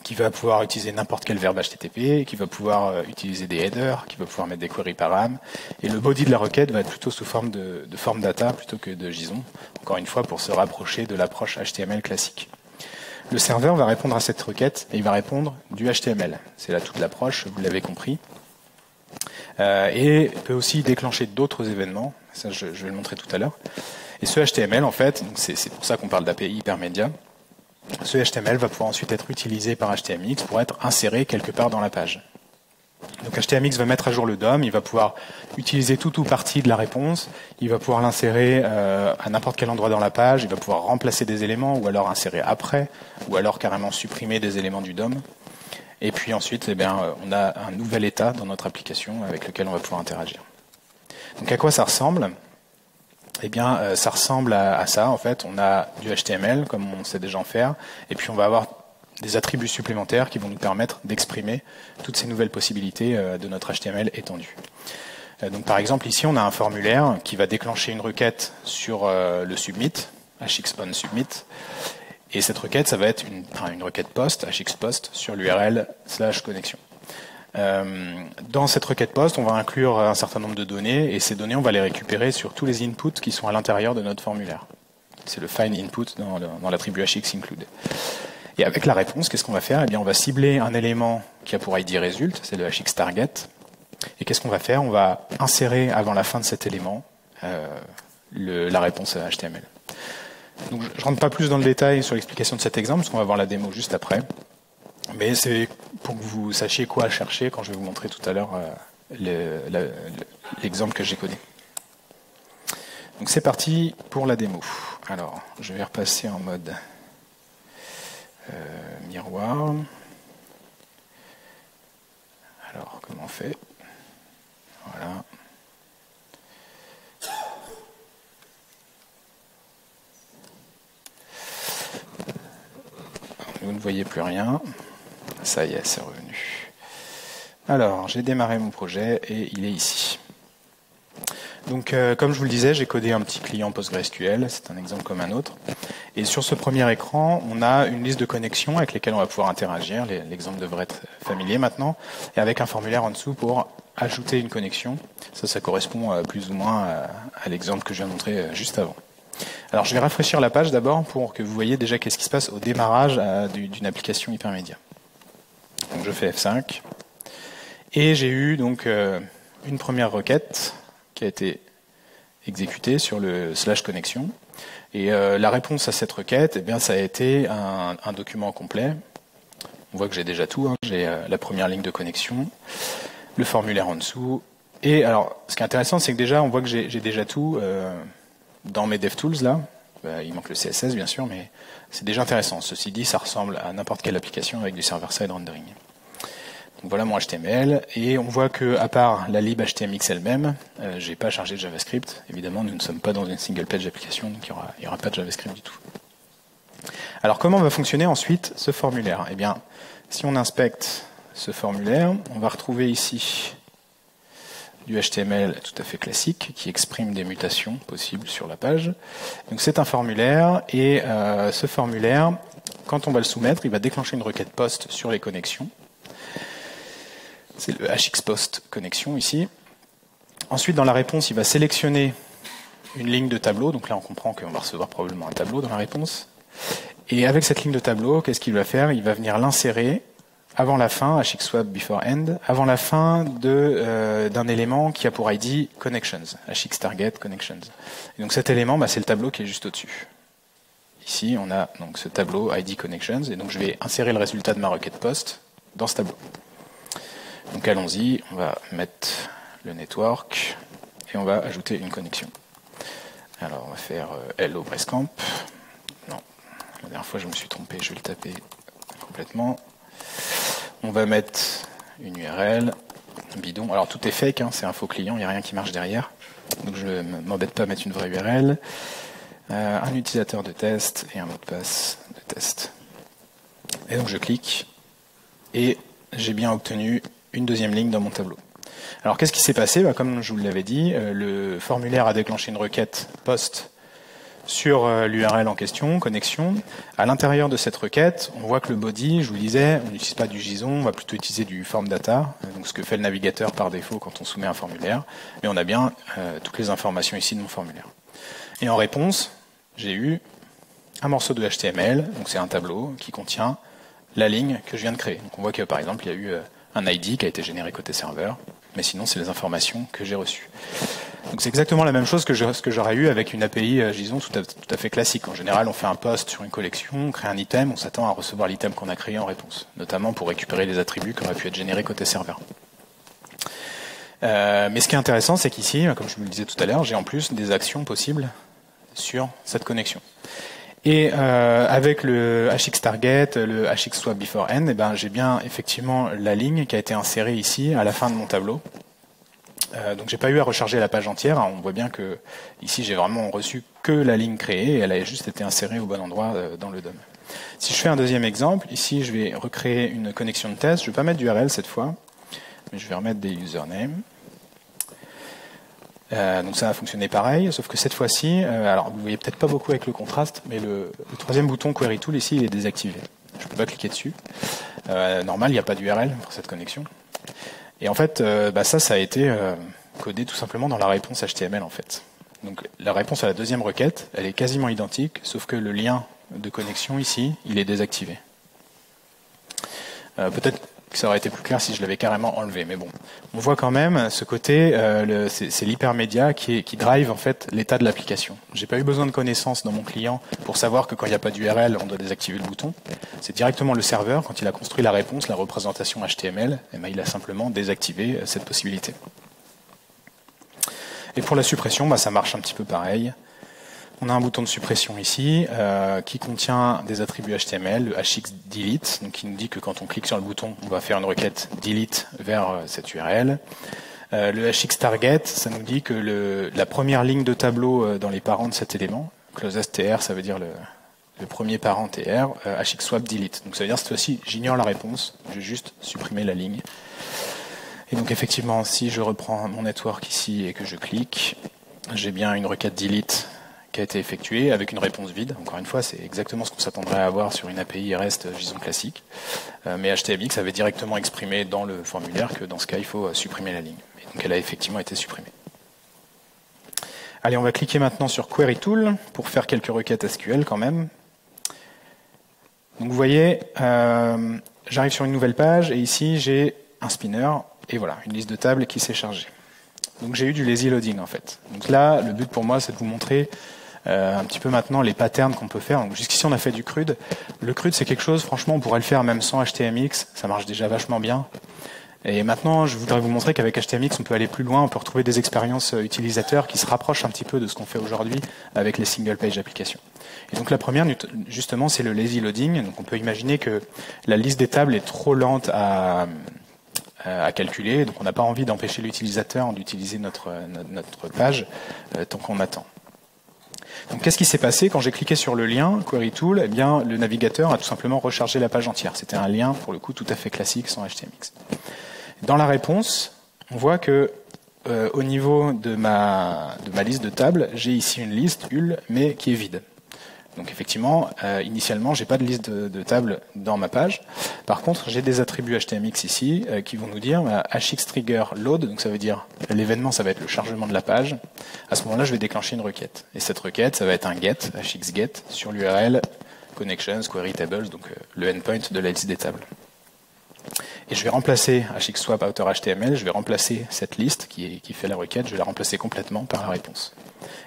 qui va pouvoir utiliser n'importe quel verbe HTTP, qui va pouvoir utiliser des headers, qui va pouvoir mettre des query param, et le body de la requête va être plutôt sous forme de forme data plutôt que de JSON, encore une fois pour se rapprocher de l'approche HTML classique. Le serveur va répondre à cette requête et il va répondre du HTML. C'est là toute l'approche, vous l'avez compris. Et peut aussi déclencher d'autres événements, ça je vais le montrer tout à l'heure. Et ce HTML, en fait, c'est pour ça qu'on parle d'API hypermédia, ce HTML va pouvoir ensuite être utilisé par HTMX pour être inséré quelque part dans la page. Donc HTMX va mettre à jour le DOM, il va pouvoir utiliser tout ou partie de la réponse, il va pouvoir l'insérer à n'importe quel endroit dans la page, il va pouvoir remplacer des éléments ou alors insérer après, ou alors carrément supprimer des éléments du DOM. Et puis ensuite, on a un nouvel état dans notre application avec lequel on va pouvoir interagir. Donc à quoi ça ressemble ? Ça ressemble à ça. En fait, on a du HTML, comme on sait déjà en faire, et puis on va avoir des attributs supplémentaires qui vont nous permettre d'exprimer toutes ces nouvelles possibilités de notre HTML étendu. Donc par exemple, ici, on a un formulaire qui va déclencher une requête sur le submit, hxpon submit, et cette requête, ça va être une requête post, hxpost, sur l'URL /connexion. Dans cette requête post, on va inclure un certain nombre de données, et ces données, on va les récupérer sur tous les inputs qui sont à l'intérieur de notre formulaire. C'est le find input dans l'attribut hxinclude. Et avec la réponse, qu'est-ce qu'on va faire ? On va cibler un élément qui a pour ID result, c'est le hxtarget. Et qu'est-ce qu'on va faire ? On va insérer avant la fin de cet élément la réponse à HTML. Donc, je ne rentre pas plus dans le détail sur l'explication de cet exemple, parce qu'on va voir la démo juste après. Mais c'est pour que vous sachiez quoi chercher quand je vais vous montrer tout à l'heure l'exemple que j'ai codé. Donc c'est parti pour la démo. Alors, je vais repasser en mode miroir. Alors, comment on fait ? Voilà. Vous ne voyez plus rien. Ça y est, c'est revenu. Alors, j'ai démarré mon projet et il est ici. Donc, comme je vous le disais, j'ai codé un petit client PostgreSQL. C'est un exemple comme un autre. Et sur ce premier écran, on a une liste de connexions avec lesquelles on va pouvoir interagir. L'exemple devrait être familier maintenant. Et avec un formulaire en dessous pour ajouter une connexion. Ça correspond plus ou moins à l'exemple que je viens de montrer juste avant. Alors, je vais rafraîchir la page d'abord pour que vous voyez déjà qu'est-ce qui se passe au démarrage d'une application hypermédia. Donc, je fais F5. Et j'ai eu donc une première requête qui a été exécutée sur le /connexion. Et la réponse à cette requête, ça a été un document complet. On voit que j'ai déjà tout. J'ai la première ligne de connexion, le formulaire en dessous. Et alors, ce qui est intéressant, c'est que déjà, on voit que j'ai déjà tout dans mes DevTools là. Il manque le CSS bien sûr, mais c'est déjà intéressant. Ceci dit, ça ressemble à n'importe quelle application avec du server-side rendering. Donc voilà mon HTML, et on voit que à part la lib HTMX elle-même, j'ai pas chargé de JavaScript. Évidemment, nous ne sommes pas dans une single page application, donc il y aura pas de JavaScript du tout. Alors comment va fonctionner ensuite ce formulaire ? Si on inspecte ce formulaire, on va retrouver ici du HTML tout à fait classique qui exprime des mutations possibles sur la page. Donc c'est un formulaire, et ce formulaire, quand on va le soumettre, il va déclencher une requête post sur les connexions. C'est le hxpost connexion ici. Ensuite, dans la réponse, il va sélectionner une ligne de tableau. Donc là, on comprend qu'on va recevoir probablement un tableau dans la réponse. Et avec cette ligne de tableau, qu'est-ce qu'il va faire ? Il va venir l'insérer avant la fin, hxswap before end, avant la fin d'un élément qui a pour ID connections, hxtarget connections. Et donc cet élément, c'est le tableau qui est juste au-dessus. Ici, on a donc ce tableau ID connections, et donc je vais insérer le résultat de ma requête post dans ce tableau. Donc allons-y, on va mettre le network et on va ajouter une connexion. Alors on va faire hello Breascamp. Non, la dernière fois je me suis trompé, je vais le taper complètement. On va mettre une URL, bidon. Alors tout est fake, c'est un faux client, il n'y a rien qui marche derrière. Donc je ne m'embête pas à mettre une vraie URL. Un utilisateur de test et un mot de passe de test. Et donc je clique et j'ai bien obtenu une deuxième ligne dans mon tableau. Alors qu'est-ce qui s'est passé ? Comme je vous l'avais dit, le formulaire a déclenché une requête post sur l'URL en question, connexion. À l'intérieur de cette requête, on voit que le body, je vous disais, on n'utilise pas du JSON, on va plutôt utiliser du form data, donc ce que fait le navigateur par défaut quand on soumet un formulaire. Mais on a bien toutes les informations ici de mon formulaire. Et en réponse, j'ai eu un morceau de HTML, donc c'est un tableau qui contient la ligne que je viens de créer. Donc on voit que par exemple, il y a eu un ID qui a été généré côté serveur, mais sinon c'est les informations que j'ai reçues. Donc c'est exactement la même chose que ce que j'aurais eu avec une API JSON tout à fait classique. En général, on fait un post sur une collection, on crée un item, on s'attend à recevoir l'item qu'on a créé en réponse, notamment pour récupérer les attributs qui auraient pu être générés côté serveur. Mais ce qui est intéressant, c'est qu'ici, comme je vous le disais tout à l'heure, j'ai en plus des actions possibles sur cette connexion. Et avec le hxTarget, le hxSwapBeforeEnd, eh ben, j'ai bien effectivement la ligne qui a été insérée ici à la fin de mon tableau. Donc j'ai pas eu à recharger la page entière. On voit bien que ici j'ai vraiment reçu que la ligne créée et elle a juste été insérée au bon endroit dans le DOM. Si je fais un deuxième exemple, ici je vais recréer une connexion de test. Je vais pas mettre d'URL cette fois, mais je vais remettre des usernames. Donc ça va fonctionner pareil, sauf que cette fois-ci, alors vous voyez peut-être pas beaucoup avec le contraste, mais le troisième bouton Query Tool ici il est désactivé. Je peux pas cliquer dessus. Normal, il n'y a pas d'URL pour cette connexion. Et en fait, ça a été codé tout simplement dans la réponse HTML en fait. Donc la réponse à la deuxième requête, elle est quasiment identique, sauf que le lien de connexion ici, il est désactivé. Peut-être que ça aurait été plus clair si je l'avais carrément enlevé, mais bon. On voit quand même ce côté, c'est l'hypermédia qui drive en fait l'état de l'application. J'ai pas eu besoin de connaissances dans mon client pour savoir que quand il n'y a pas d'URL, on doit désactiver le bouton. C'est directement le serveur, quand il a construit la réponse, la représentation HTML, eh ben, il a simplement désactivé cette possibilité. Et pour la suppression, ça marche un petit peu pareil. On a un bouton de suppression ici qui contient des attributs HTML, le hxDelete, donc qui nous dit que quand on clique sur le bouton, on va faire une requête delete vers cette URL. Le hxTarget, ça nous dit que la première ligne de tableau dans les parents de cet élément, closest tr, ça veut dire le premier parent tr, hxSwapDelete. Donc ça veut dire cette fois-ci, j'ignore la réponse, je vais juste supprimer la ligne. Et donc effectivement, si je reprends mon network ici et que je clique, j'ai bien une requête delete qui a été effectuée avec une réponse vide. Encore une fois, c'est exactement ce qu'on s'attendrait à avoir sur une API REST JSON classique. Mais HTMX avait directement exprimé dans le formulaire que dans ce cas, il faut supprimer la ligne. Et donc elle a effectivement été supprimée. Allez, on va cliquer maintenant sur Query Tool pour faire quelques requêtes SQL quand même. Donc vous voyez, j'arrive sur une nouvelle page et ici j'ai un spinner et voilà, une liste de tables qui s'est chargée. Donc j'ai eu du lazy loading en fait. Donc là, le but pour moi, c'est de vous montrer un petit peu maintenant les patterns qu'on peut faire. Donc jusqu'ici, on a fait du CRUD. Le CRUD, c'est quelque chose, franchement, on pourrait le faire même sans HTMX. Ça marche déjà vachement bien. Et maintenant, je voudrais vous montrer qu'avec HTMX, on peut aller plus loin. On peut retrouver des expériences utilisateurs qui se rapprochent un petit peu de ce qu'on fait aujourd'hui avec les single page applications. Et donc la première, justement, c'est le lazy loading. Donc on peut imaginer que la liste des tables est trop lente à calculer, donc on n'a pas envie d'empêcher l'utilisateur d'utiliser notre page tant qu'on attend. Donc qu'est-ce qui s'est passé quand j'ai cliqué sur le lien Query Tool? Eh bien, le navigateur a tout simplement rechargé la page entière. C'était un lien pour le coup tout à fait classique sans HTMX. Dans la réponse, on voit que au niveau de ma liste de tables, j'ai ici une liste UL mais qui est vide. Donc effectivement, initialement, j'ai pas de liste de tables dans ma page. Par contre, j'ai des attributs HTMX ici qui vont nous dire hxTriggerLoad, donc ça veut dire l'événement, ça va être le chargement de la page. À ce moment-là, je vais déclencher une requête. Et cette requête, ça va être un get, hxGet, sur l'URL connections, query tables, donc le endpoint de la liste des tables. Et je vais remplacer hxSwapOuterHTML, je vais remplacer cette liste qui fait la requête, je vais la remplacer complètement par la réponse.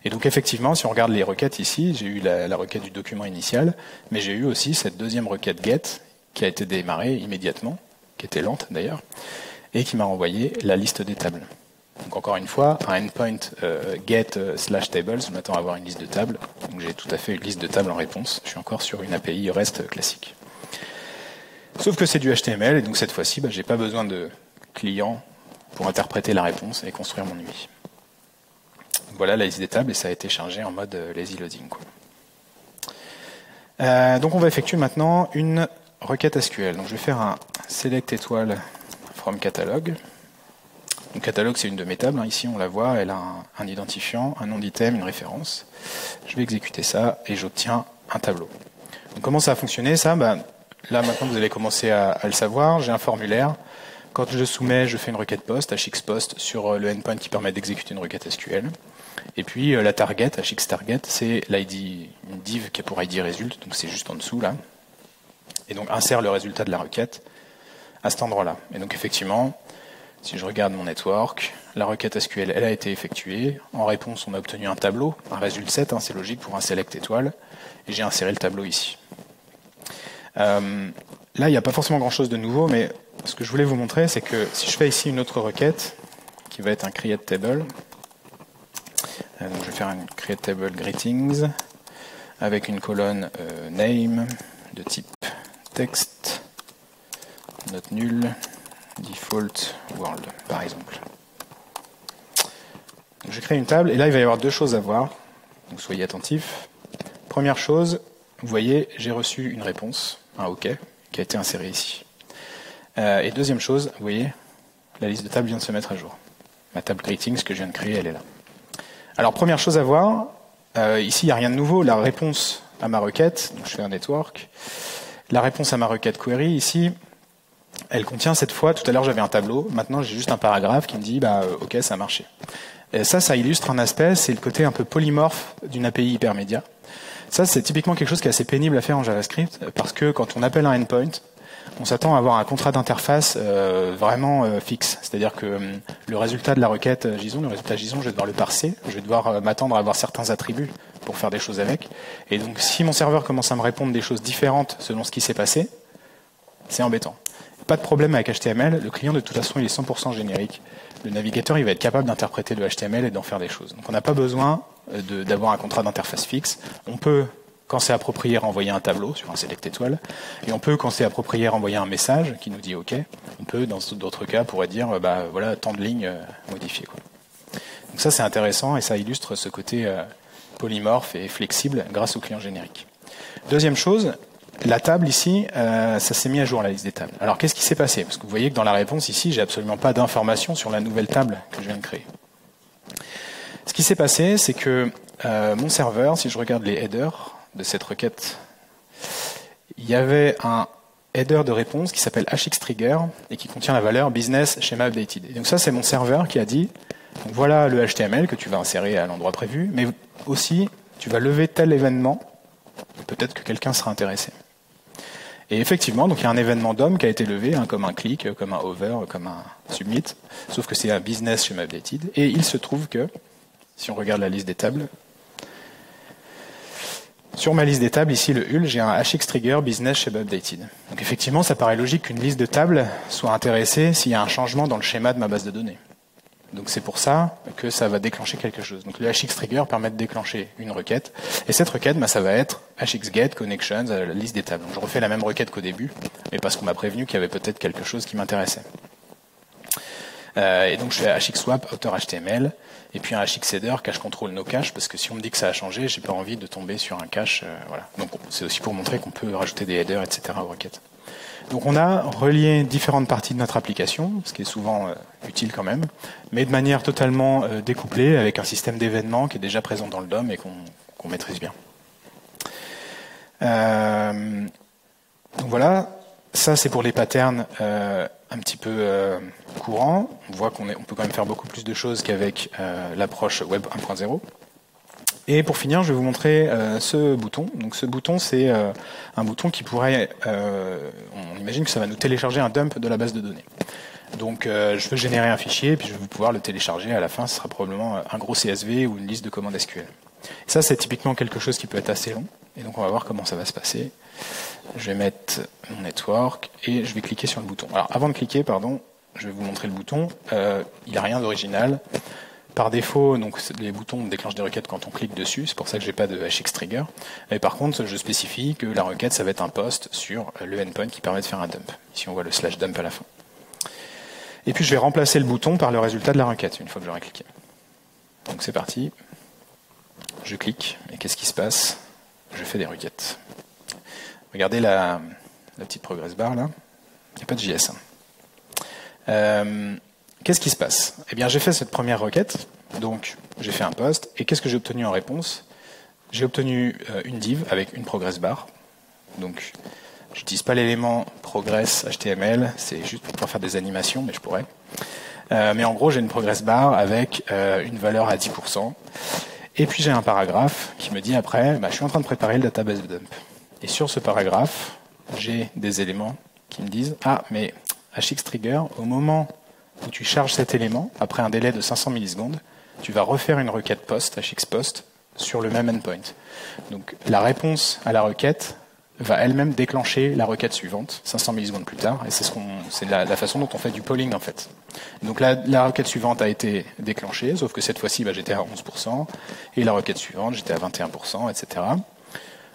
Et donc effectivement, si on regarde les requêtes ici, j'ai eu la requête du document initial, mais j'ai eu aussi cette deuxième requête get qui a été démarrée immédiatement, qui était lente d'ailleurs, et qui m'a renvoyé la liste des tables. Donc encore une fois, un endpoint get/tables m'attend à avoir une liste de tables, donc j'ai tout à fait une liste de tables en réponse. Je suis encore sur une API REST classique. Sauf que c'est du HTML, et donc cette fois-ci, j'ai pas besoin de client pour interpréter la réponse et construire mon UI. Voilà la liste des tables et ça a été chargé en mode lazy loading. Donc on va effectuer maintenant une requête SQL. Donc je vais faire un select étoile from catalog. Donc catalogue, c'est une de mes tables. Ici, on la voit, elle a un identifiant, un nom d'item, une référence. Je vais exécuter ça et j'obtiens un tableau. Donc comment ça a fonctionné ça? Là, maintenant, vous allez commencer à le savoir. J'ai un formulaire. Quand je soumets, je fais une requête post, hxpost, sur le endpoint qui permet d'exécuter une requête SQL. Et puis la target, hxtarget, c'est l'ID, une div qui a pour ID result, donc c'est juste en dessous là. Et donc insère le résultat de la requête à cet endroit-là. Et donc effectivement, si je regarde mon network, la requête SQL, elle a été effectuée. En réponse, on a obtenu un tableau, un result set, c'est logique pour un select étoile. Et j'ai inséré le tableau ici. Là, il n'y a pas forcément grand-chose de nouveau, mais ce que je voulais vous montrer, c'est que si je fais ici une autre requête, qui va être un create table, donc je vais faire un create table greetings, avec une colonne name, de type text, note nulle, default world, par exemple. Donc je crée une table, et là, il va y avoir deux choses à voir, donc soyez attentifs. Première chose, vous voyez, j'ai reçu une réponse, un OK, qui a été inséré ici. Et deuxième chose, vous voyez, la liste de tables vient de se mettre à jour. Ma table greetings que je viens de créer, elle est là. Alors première chose à voir, ici il n'y a rien de nouveau, la réponse à ma requête, donc je fais un network, la réponse à ma requête query ici, elle contient cette fois, tout à l'heure j'avais un tableau, maintenant j'ai juste un paragraphe qui me dit OK, ça a marché. Et ça illustre un aspect, c'est le côté un peu polymorphe d'une API hypermédia. Ça, c'est typiquement quelque chose qui est assez pénible à faire en JavaScript, parce que quand on appelle un endpoint, on s'attend à avoir un contrat d'interface vraiment fixe. C'est-à-dire que le résultat de la requête JSON, le résultat JSON, je vais devoir le parser, je vais devoir m'attendre à avoir certains attributs pour faire des choses avec. Et donc, si mon serveur commence à me répondre des choses différentes selon ce qui s'est passé, c'est embêtant. Pas de problème avec HTML, le client de toute façon il est 100% générique. Le navigateur il va être capable d'interpréter le HTML et d'en faire des choses. Donc on n'a pas besoin d'avoir un contrat d'interface fixe. On peut, quand c'est approprié, renvoyer un tableau sur un select étoile. Et on peut, quand c'est approprié, renvoyer un message qui nous dit OK. On peut, dans d'autres cas, pourrait dire voilà, tant de lignes modifiées, quoi. Donc ça c'est intéressant et ça illustre ce côté polymorphe et flexible grâce au client générique. Deuxième chose, la table ici, ça s'est mis à jour la liste des tables. Alors qu'est-ce qui s'est passé? Parce que vous voyez que dans la réponse ici, j'ai absolument pas d'informations sur la nouvelle table que je viens de créer. Ce qui s'est passé, c'est que mon serveur, si je regarde les headers de cette requête, il y avait un header de réponse qui s'appelle hxtrigger et qui contient la valeur business schema updated. Et donc ça, c'est mon serveur qui a dit, donc voilà le HTML que tu vas insérer à l'endroit prévu, mais aussi tu vas lever tel événement, peut-être que quelqu'un sera intéressé. Et effectivement, donc il y a un événement DOM qui a été levé, comme un click, comme un hover, comme un submit, sauf que c'est un business schema updated. Et il se trouve que, si on regarde la liste des tables, sur ma liste des tables, ici le HUL, j'ai un hxtrigger business schema updated. Donc effectivement, ça paraît logique qu'une liste de tables soit intéressée s'il y a un changement dans le schéma de ma base de données. Donc c'est pour ça que ça va déclencher quelque chose. Donc le hxtrigger permet de déclencher une requête. Et cette requête, ça va être hxget connections à la liste des tables. Donc je refais la même requête qu'au début, mais parce qu'on m'a prévenu qu'il y avait peut-être quelque chose qui m'intéressait. Et donc je fais hxswap outer HTML, et puis un hxheader cache control no cache, parce que si on me dit que ça a changé, j'ai pas envie de tomber sur un cache. Voilà. Donc c'est aussi pour montrer qu'on peut rajouter des headers, etc. aux requêtes. Donc on a relié différentes parties de notre application, ce qui est souvent utile quand même, mais de manière totalement découplée avec un système d'événements qui est déjà présent dans le DOM et qu'on maîtrise bien. Donc voilà, ça c'est pour les patterns un petit peu courants. On voit qu'on peut quand même faire beaucoup plus de choses qu'avec l'approche Web 1.0. Et pour finir, je vais vous montrer ce bouton. Donc ce bouton, c'est un bouton qui pourrait... on imagine que ça va nous télécharger un dump de la base de données. Donc je veux générer un fichier, puis je vais pouvoir le télécharger. À la fin, ce sera probablement un gros CSV ou une liste de commandes SQL. Et ça, c'est typiquement quelque chose qui peut être assez long. Et donc on va voir comment ça va se passer. Je vais mettre mon network et je vais cliquer sur le bouton. Alors avant de cliquer, je vais vous montrer le bouton. Il n'y a rien d'original. Par défaut, donc, les boutons déclenchent des requêtes quand on clique dessus, c'est pour ça que je n'ai pas de hxtrigger. Et par contre, je spécifie que la requête, ça va être un post sur le endpoint qui permet de faire un dump. Ici, on voit le /dump à la fin. Et puis, je vais remplacer le bouton par le résultat de la requête, une fois que j'aurai cliqué. Donc, c'est parti. Je clique, et qu'est-ce qui se passe? Je fais des requêtes. Regardez la petite progress bar, là. Il n'y a pas de JS. Qu'est-ce qui se passe? Eh bien, j'ai fait cette première requête, donc j'ai fait un post, et qu'est-ce que j'ai obtenu en réponse? J'ai obtenu une div avec une progress bar. Donc, je n'utilise pas l'élément progress HTML, c'est juste pour pouvoir faire des animations, mais je pourrais. Mais en gros, j'ai une progress bar avec une valeur à 10%. Et puis j'ai un paragraphe qui me dit après, je suis en train de préparer le database dump. Et sur ce paragraphe, j'ai des éléments qui me disent, ah, mais hxtrigger, au moment où tu charges cet élément, après un délai de 500 millisecondes, tu vas refaire une requête post, hxpost, sur le même endpoint. Donc la réponse à la requête va elle-même déclencher la requête suivante, 500 millisecondes plus tard, et c'est la façon dont on fait du polling en fait. Donc la requête suivante a été déclenchée, sauf que cette fois-ci j'étais à 11%, et la requête suivante j'étais à 21%, etc.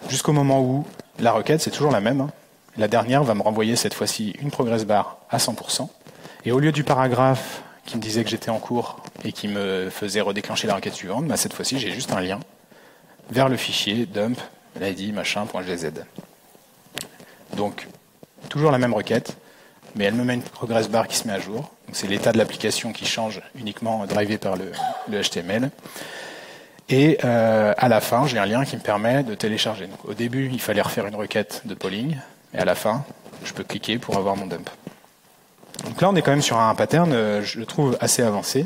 Jusqu'au moment où la requête, c'est toujours la même, hein. La dernière va me renvoyer cette fois-ci une progress bar à 100%, et au lieu du paragraphe qui me disait que j'étais en cours et qui me faisait redéclencher la requête suivante, cette fois-ci j'ai juste un lien vers le fichier dump l'id machin.gz. Donc, toujours la même requête, mais elle me met une progress bar qui se met à jour. Donc c'est l'état de l'application qui change, uniquement drivé par le HTML. Et à la fin, j'ai un lien qui me permet de télécharger. Donc, au début, il fallait refaire une requête de polling, et à la fin, je peux cliquer pour avoir mon dump. Donc là, on est quand même sur un pattern, je le trouve assez avancé.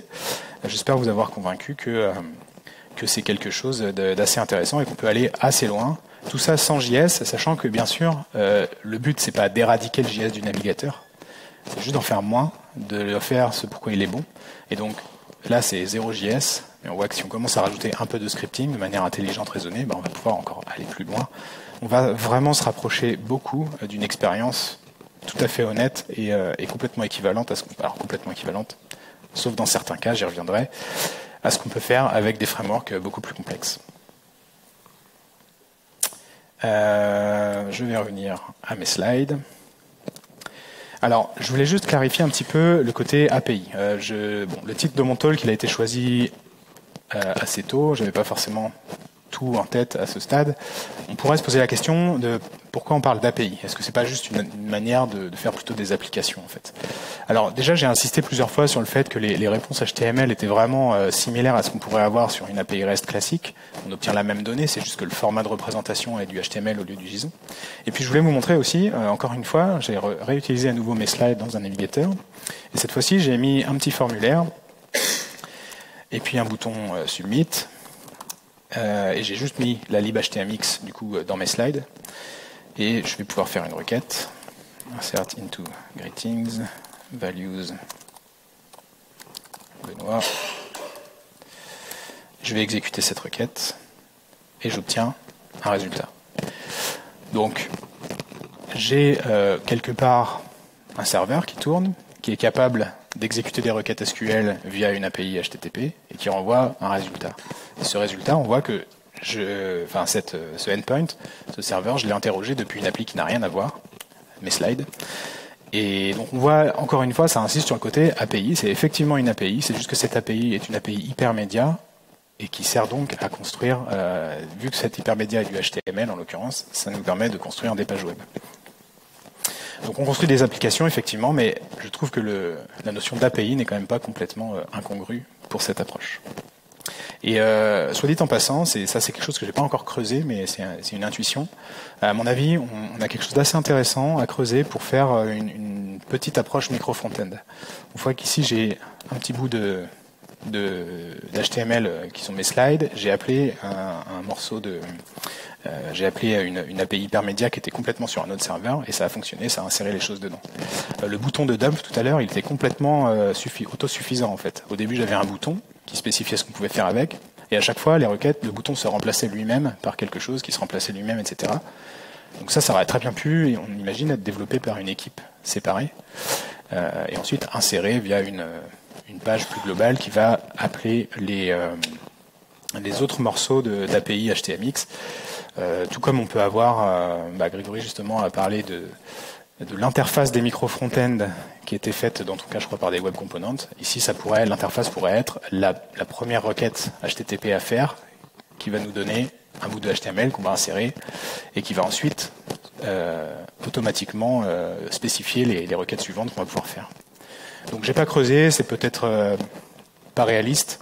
J'espère vous avoir convaincu que c'est quelque chose d'assez intéressant et qu'on peut aller assez loin. Tout ça sans JS, sachant que bien sûr, le but c'est pas d'éradiquer le JS du navigateur, c'est juste d'en faire moins, de le faire ce pourquoi il est bon. Et donc là c'est 0 JS, mais on voit que si on commence à rajouter un peu de scripting de manière intelligente, raisonnée, on va pouvoir encore aller plus loin. On va vraiment se rapprocher beaucoup d'une expérience tout à fait honnête et complètement équivalente à ce qu'on... Alors complètement équivalente, sauf dans certains cas, j'y reviendrai, à ce qu'on peut faire avec des frameworks beaucoup plus complexes. Je vais revenir à mes slides. Alors, je voulais juste clarifier un petit peu le côté API. Le titre de mon talk, il a été choisi assez tôt. Je n'avais pas forcément tout en tête à ce stade. On pourrait se poser la question de pourquoi on parle d'API. Est-ce que c'est pas juste une manière de faire plutôt des applications en fait? Alors déjà, j'ai insisté plusieurs fois sur le fait que les réponses HTML étaient vraiment similaires à ce qu'on pourrait avoir sur une API REST classique. On obtient la même donnée, c'est juste que le format de représentation est du HTML au lieu du JSON. Et puis je voulais vous montrer aussi, encore une fois, j'ai réutilisé à nouveau mes slides dans un navigateur. Et cette fois-ci, j'ai mis un petit formulaire et puis un bouton Submit. Et j'ai juste mis la lib htmx du coup dans mes slides et je vais pouvoir faire une requête insert into greetings values Benoît. Je vais exécuter cette requête et j'obtiens un résultat. Donc j'ai quelque part un serveur qui tourne, qui est capable d'exécuter des requêtes SQL via une API HTTP et qui renvoie un résultat. Et ce résultat, on voit que ce endpoint, ce serveur, je l'ai interrogé depuis une appli qui n'a rien à voir, mes slides. Et donc on voit, encore une fois, ça insiste sur le côté API. C'est effectivement une API, c'est juste que cette API est une API hypermédia et qui sert donc à construire, vu que cette hypermédia est du HTML en l'occurrence, ça nous permet de construire des pages web. Donc on construit des applications, effectivement, mais je trouve que la notion d'API n'est quand même pas complètement incongrue pour cette approche. Et soit dit en passant, c'est quelque chose que je n'ai pas encore creusé, mais c'est une intuition. À mon avis, on a quelque chose d'assez intéressant à creuser pour faire une petite approche micro-front-end. On voit qu'ici, j'ai un petit bout d'HTML qui sont mes slides. J'ai appelé un morceau de... j'ai appelé une API hypermédia qui était complètement sur un autre serveur et ça a fonctionné, ça a inséré les choses dedans. Le bouton de dump tout à l'heure, il était complètement autosuffisant en fait. Au début, j'avais un bouton qui spécifiait ce qu'on pouvait faire avec et à chaque fois, les requêtes, le bouton se remplaçait lui-même par quelque chose qui se remplaçait lui-même, etc. Donc ça aurait très bien pu, et on imagine, être développé par une équipe séparée et ensuite inséré via une page plus globale qui va appeler les autres morceaux d'API HTMX. Tout comme on peut avoir, Grégory justement a parlé de l'interface des micro-front-end qui était faite dans ton cas je crois par des web components. Ici l'interface pourrait être la première requête HTTP à faire qui va nous donner un bout de HTML qu'on va insérer et qui va ensuite automatiquement spécifier les requêtes suivantes qu'on va pouvoir faire. Donc j'ai pas creusé, c'est peut-être pas réaliste,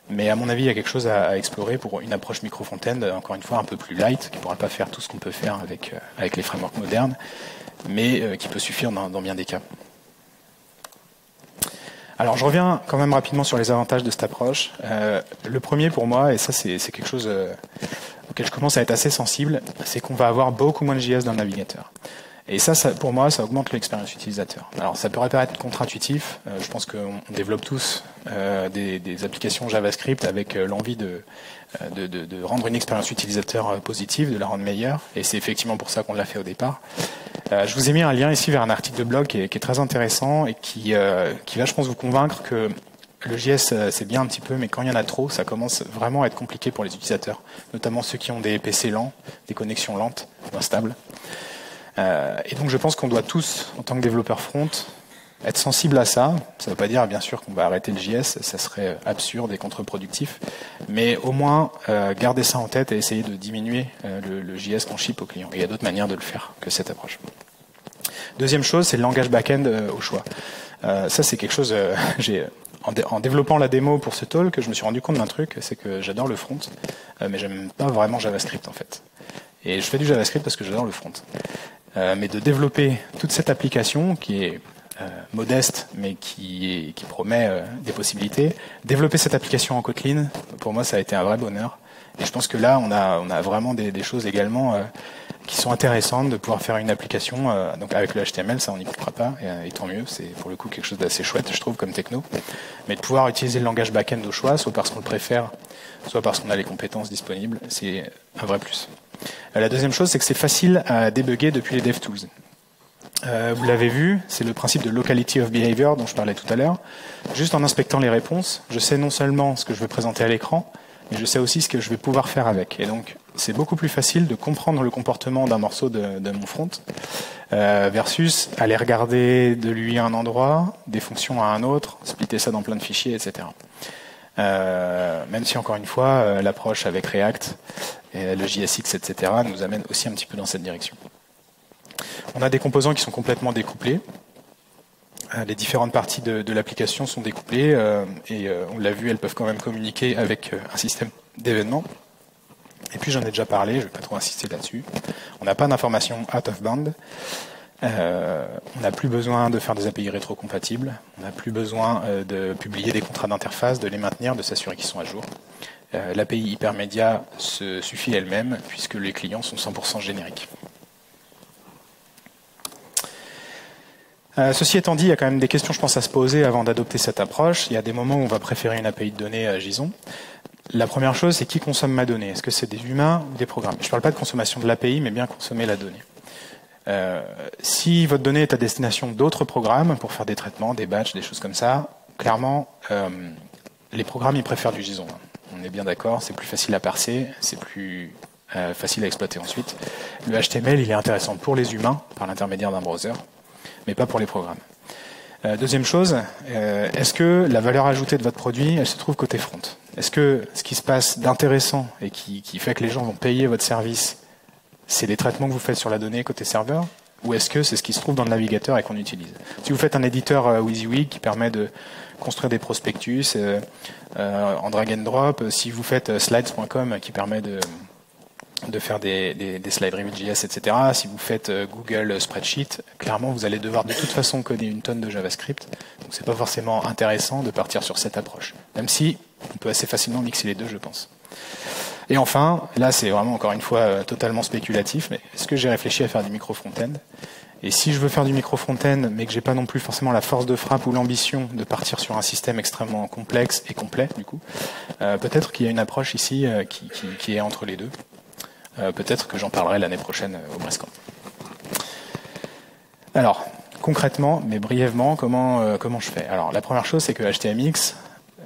mais à mon avis, il y a quelque chose à explorer pour une approche micro-front-end, encore une fois, un peu plus light, qui ne pourra pas faire tout ce qu'on peut faire avec les frameworks modernes, mais qui peut suffire dans bien des cas. Alors je reviens quand même rapidement sur les avantages de cette approche. Le premier pour moi, et ça c'est quelque chose auquel je commence à être assez sensible, c'est qu'on va avoir beaucoup moins de JS dans le navigateur. Et ça, pour moi, ça augmente l'expérience utilisateur. Alors ça peut paraître contre-intuitif. Je pense qu'on développe tous des applications JavaScript avec l'envie de rendre une expérience utilisateur positive, de la rendre meilleure. Et c'est effectivement pour ça qu'on l'a fait au départ. Je vous ai mis un lien ici vers un article de blog qui est très intéressant et qui va, je pense, vous convaincre que le JS, c'est bien un petit peu, mais quand il y en a trop, ça commence vraiment à être compliqué pour les utilisateurs, notamment ceux qui ont des PC lents, des connexions lentes ou instables. Et donc je pense qu'on doit tous, en tant que développeurs front, être sensibles à ça. Ça ne veut pas dire bien sûr qu'on va arrêter le JS, ça serait absurde et contre-productif, mais au moins garder ça en tête et essayer de diminuer le JS qu'on ship aux clients. Et il y a d'autres manières de le faire que cette approche. Deuxième chose, c'est le langage back-end au choix. Ça c'est quelque chose, en développant la démo pour ce talk, je me suis rendu compte d'un truc, c'est que j'adore le front, mais j'aime pas vraiment JavaScript en fait. Et je fais du JavaScript parce que j'adore le front. Mais de développer toute cette application qui est modeste, mais qui promet des possibilités, développer cette application en Kotlin, pour moi, ça a été un vrai bonheur. Et je pense que là, on a vraiment des choses également qui sont intéressantes de pouvoir faire une application. Donc avec le HTML, ça, on n'y coupera pas, et tant mieux. C'est pour le coup quelque chose d'assez chouette, je trouve, comme techno. Mais de pouvoir utiliser le langage back-end au choix, soit parce qu'on le préfère, soit parce qu'on a les compétences disponibles, c'est un vrai plus. La deuxième chose, c'est que c'est facile à débugger depuis les DevTools. Vous l'avez vu, c'est le principe de locality of behavior dont je parlais tout à l'heure. Juste en inspectant les réponses, je sais non seulement ce que je veux présenter à l'écran, mais je sais aussi ce que je vais pouvoir faire avec. Et donc, c'est beaucoup plus facile de comprendre le comportement d'un morceau de mon front versus aller regarder de lui à un endroit, des fonctions à un autre, splitter ça dans plein de fichiers, etc. Même si, encore une fois, l'approche avec React, et le JSX, etc., nous amène aussi un petit peu dans cette direction. On a des composants qui sont complètement découplés. Les différentes parties de l'application sont découplées et on l'a vu, elles peuvent quand même communiquer avec un système d'événements. Et puis j'en ai déjà parlé, je ne vais pas trop insister là-dessus. On n'a pas d'information out of band. On n'a plus besoin de faire des API rétrocompatibles. On n'a plus besoin de publier des contrats d'interface, de les maintenir, de s'assurer qu'ils sont à jour. L'API hypermédia se suffit elle-même puisque les clients sont 100% génériques. Ceci étant dit, il y a quand même des questions, je pense, à se poser avant d'adopter cette approche. Il y a des moments où on va préférer une API de données à JSON. La première chose, c'est qui consomme ma donnée. Est-ce que c'est des humains ou des programmes? Je ne parle pas de consommation de l'API, mais bien consommer la donnée. Si votre donnée est à destination d'autres programmes pour faire des traitements, des batchs, des choses comme ça, clairement, les programmes, ils préfèrent du JSON. On est bien d'accord, c'est plus facile à parser, c'est plus facile à exploiter ensuite. Le HTML, il est intéressant pour les humains, par l'intermédiaire d'un browser, mais pas pour les programmes. Deuxième chose, est-ce que la valeur ajoutée de votre produit, elle se trouve côté front? Est-ce que ce qui se passe d'intéressant et qui fait que les gens vont payer votre service, c'est les traitements que vous faites sur la donnée côté serveur? Ou est-ce que c'est ce qui se trouve dans le navigateur et qu'on utilise? Si vous faites un éditeur WYSIWYG qui permet de construire des prospectus en drag and drop, si vous faites slides.com qui permet de faire des slide review.js, etc. Si vous faites Google Spreadsheet, clairement, vous allez devoir de toute façon coder une tonne de JavaScript. Donc, c'est pas forcément intéressant de partir sur cette approche. Même si on peut assez facilement mixer les deux, je pense. Et enfin, là, c'est vraiment encore une fois totalement spéculatif, mais est-ce que j'ai réfléchi à faire du micro-front-end? Et si je veux faire du micro-front-end, mais que j'ai pas non plus forcément la force de frappe ou l'ambition de partir sur un système extrêmement complexe et complet, du coup, peut-être qu'il y a une approche ici qui est entre les deux. Peut-être que j'en parlerai l'année prochaine au Brescamp. Alors, concrètement, mais brièvement, comment je fais? Alors, la première chose, c'est que HTMX,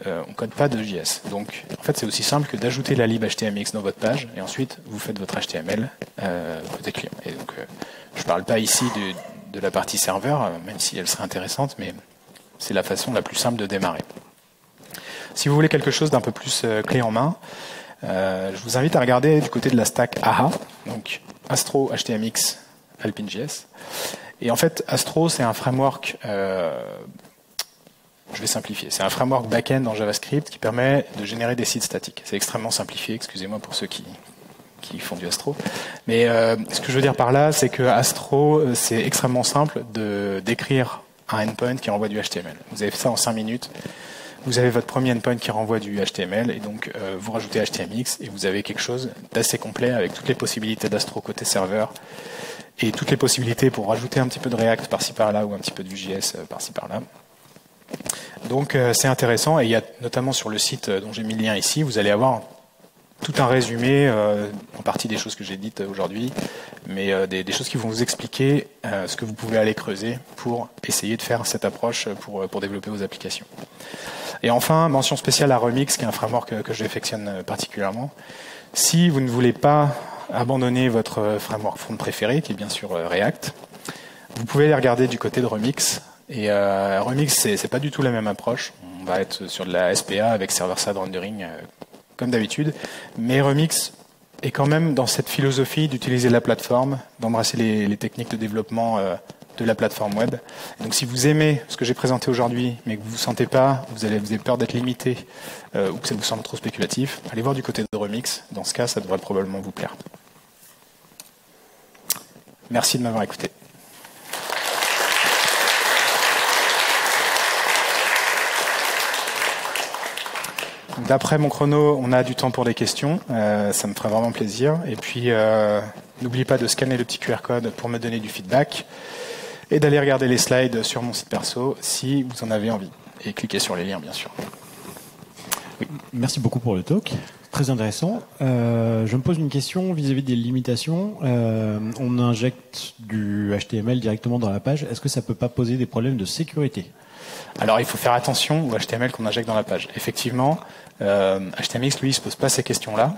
on ne code pas de JS. Donc, en fait, c'est aussi simple que d'ajouter la lib HTMX dans votre page, et ensuite, vous faites votre HTML côté client. Et donc, je ne parle pas ici de la partie serveur, même si elle serait intéressante, mais c'est la façon la plus simple de démarrer. Si vous voulez quelque chose d'un peu plus clé en main, je vous invite à regarder du côté de la stack AHA, donc Astro, HTMX, Alpine.js. Et en fait, Astro, c'est un framework Je vais simplifier. C'est un framework back-end en JavaScript qui permet de générer des sites statiques. C'est extrêmement simplifié, excusez-moi pour ceux qui font du Astro. Mais ce que je veux dire par là, c'est que Astro, c'est extrêmement simple de d'écrire un endpoint qui envoie du HTML. Vous avez fait ça en 5 minutes. Vous avez votre premier endpoint qui renvoie du HTML et donc vous rajoutez HTMX et vous avez quelque chose d'assez complet avec toutes les possibilités d'Astro côté serveur et toutes les possibilités pour rajouter un petit peu de React par-ci par-là ou un petit peu de Vue.js par-ci par-là. Donc c'est intéressant et il y a notamment sur le site dont j'ai mis le lien ici, vous allez avoir tout un résumé, en partie des choses que j'ai dites aujourd'hui, mais des choses qui vont vous expliquer ce que vous pouvez aller creuser pour essayer de faire cette approche pour développer vos applications. Et enfin, mention spéciale à Remix, qui est un framework que j'affectionne particulièrement. Si vous ne voulez pas abandonner votre framework front préféré, qui est bien sûr React, vous pouvez aller regarder du côté de Remix. Et Remix, c'est pas du tout la même approche. On va être sur de la SPA avec server-side rendering comme d'habitude, mais Remix est quand même dans cette philosophie d'utiliser la plateforme, d'embrasser les techniques de développement de la plateforme web. Et donc si vous aimez ce que j'ai présenté aujourd'hui, mais que vous ne sentez pas, vous avez peur d'être limité ou que ça vous semble trop spéculatif, allez voir du côté de Remix. Dans ce cas, ça devrait probablement vous plaire. Merci de m'avoir écouté. D'après mon chrono, on a du temps pour des questions. Ça me ferait vraiment plaisir. Et puis, n'oubliez pas de scanner le petit QR code pour me donner du feedback et d'aller regarder les slides sur mon site perso si vous en avez envie. Et cliquez sur les liens, bien sûr. Oui, merci beaucoup pour le talk. Très intéressant. Je me pose une question vis-à-vis des limitations. On injecte du HTML directement dans la page. Est-ce que ça ne peut pas poser des problèmes de sécurité ? Alors, il faut faire attention au HTML qu'on injecte dans la page. Effectivement, HTMX, lui, il se pose pas ces questions-là.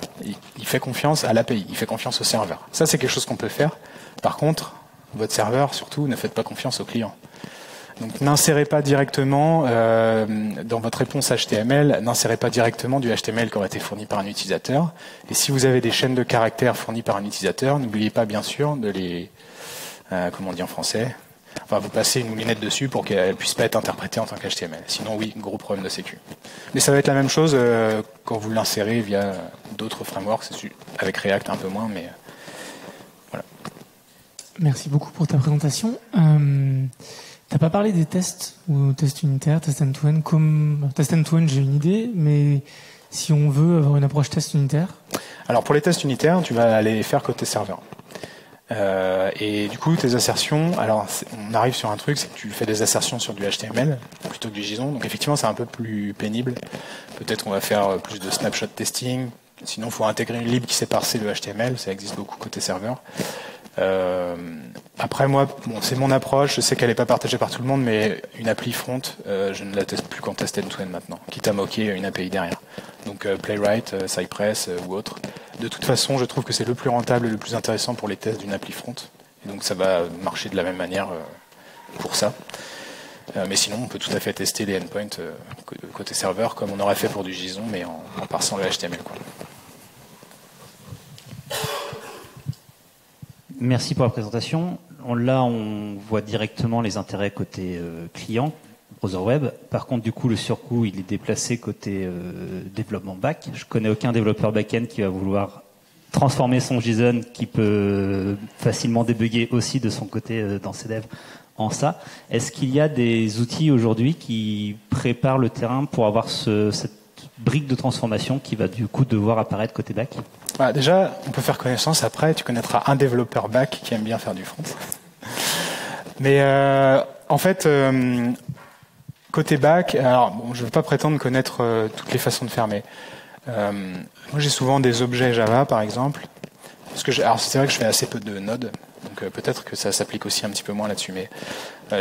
Il fait confiance à l'API, il fait confiance au serveur. Ça, c'est quelque chose qu'on peut faire. Par contre, votre serveur, surtout, ne faites pas confiance au client. Donc, n'insérez pas directement dans votre réponse HTML, n'insérez pas directement du HTML qui aurait été fourni par un utilisateur. Et si vous avez des chaînes de caractères fournies par un utilisateur, n'oubliez pas, bien sûr, de les... comment on dit en français ? Enfin, vous passez une moulinette dessus pour qu'elle ne puisse pas être interprétée en tant qu'HTML. Sinon, oui, gros problème de sécu. Mais ça va être la même chose quand vous l'insérez via d'autres frameworks, avec React un peu moins, mais voilà. Merci beaucoup pour ta présentation. T'as pas parlé des tests ou tests unitaires, test end-to-end. Comme test end-to-end, j'ai une idée, mais si on veut avoir une approche test unitaire. Alors pour les tests unitaires, tu vas aller faire côté serveur. Et du coup, tes assertions, alors on arrive sur un truc, c'est que tu fais des assertions sur du HTML plutôt que du JSON. Donc effectivement, c'est un peu plus pénible. Peut-être qu'on va faire plus de snapshot testing. Sinon, il faut intégrer une lib qui sait parser le HTML. Ça existe beaucoup côté serveur. Après, moi, bon, c'est mon approche. Je sais qu'elle n'est pas partagée par tout le monde, mais une appli front, je ne la teste plus qu'en test end-to-end maintenant, quitte à moquer une API derrière. Donc Playwright, Cypress ou autre. De toute façon, je trouve que c'est le plus rentable et le plus intéressant pour les tests d'une appli front. Et donc ça va marcher de la même manière pour ça. Mais sinon, on peut tout à fait tester les endpoints côté serveur, comme on aurait fait pour du JSON, mais en parsant le HTML, quoi. Merci pour la présentation. Là, on voit directement les intérêts côté client, browser web. Par contre, du coup, le surcoût, il est déplacé côté développement back. Je connais aucun développeur back-end qui va vouloir transformer son JSON, qui peut facilement débugger aussi de son côté dans ses devs en ça. Est-ce qu'il y a des outils aujourd'hui qui préparent le terrain pour avoir cette brique de transformation qui va du coup devoir apparaître côté back ? Bah, déjà, on peut faire connaissance. Après, tu connaîtras un développeur back qui aime bien faire du front. Mais en fait, côté back, alors bon, je ne veux pas prétendre connaître toutes les façons de faire, mais moi j'ai souvent des objets Java, par exemple. Parce que alors c'est vrai que je fais assez peu de Node, donc peut-être que ça s'applique aussi un petit peu moins là-dessus. Mais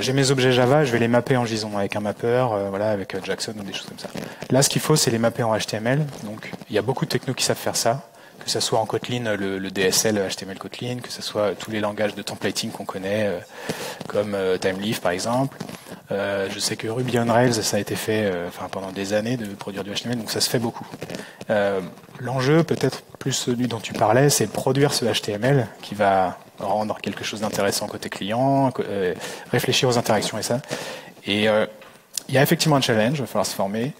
j'ai mes objets Java, je vais les mapper en JSON avec un mapper, voilà, avec Jackson ou des choses comme ça. Là, ce qu'il faut, c'est les mapper en HTML. Donc il y a beaucoup de technos qui savent faire ça. Que ce soit en Kotlin, le DSL HTML Kotlin, que ce soit tous les langages de templating qu'on connaît, comme Timeleaf par exemple. Je sais que Ruby on Rails, ça a été fait pendant des années de produire du HTML, donc ça se fait beaucoup. L'enjeu, peut-être plus celui dont tu parlais, c'est de produire ce HTML qui va rendre quelque chose d'intéressant côté client, réfléchir aux interactions et ça. Et il y a effectivement un challenge, il va falloir se former.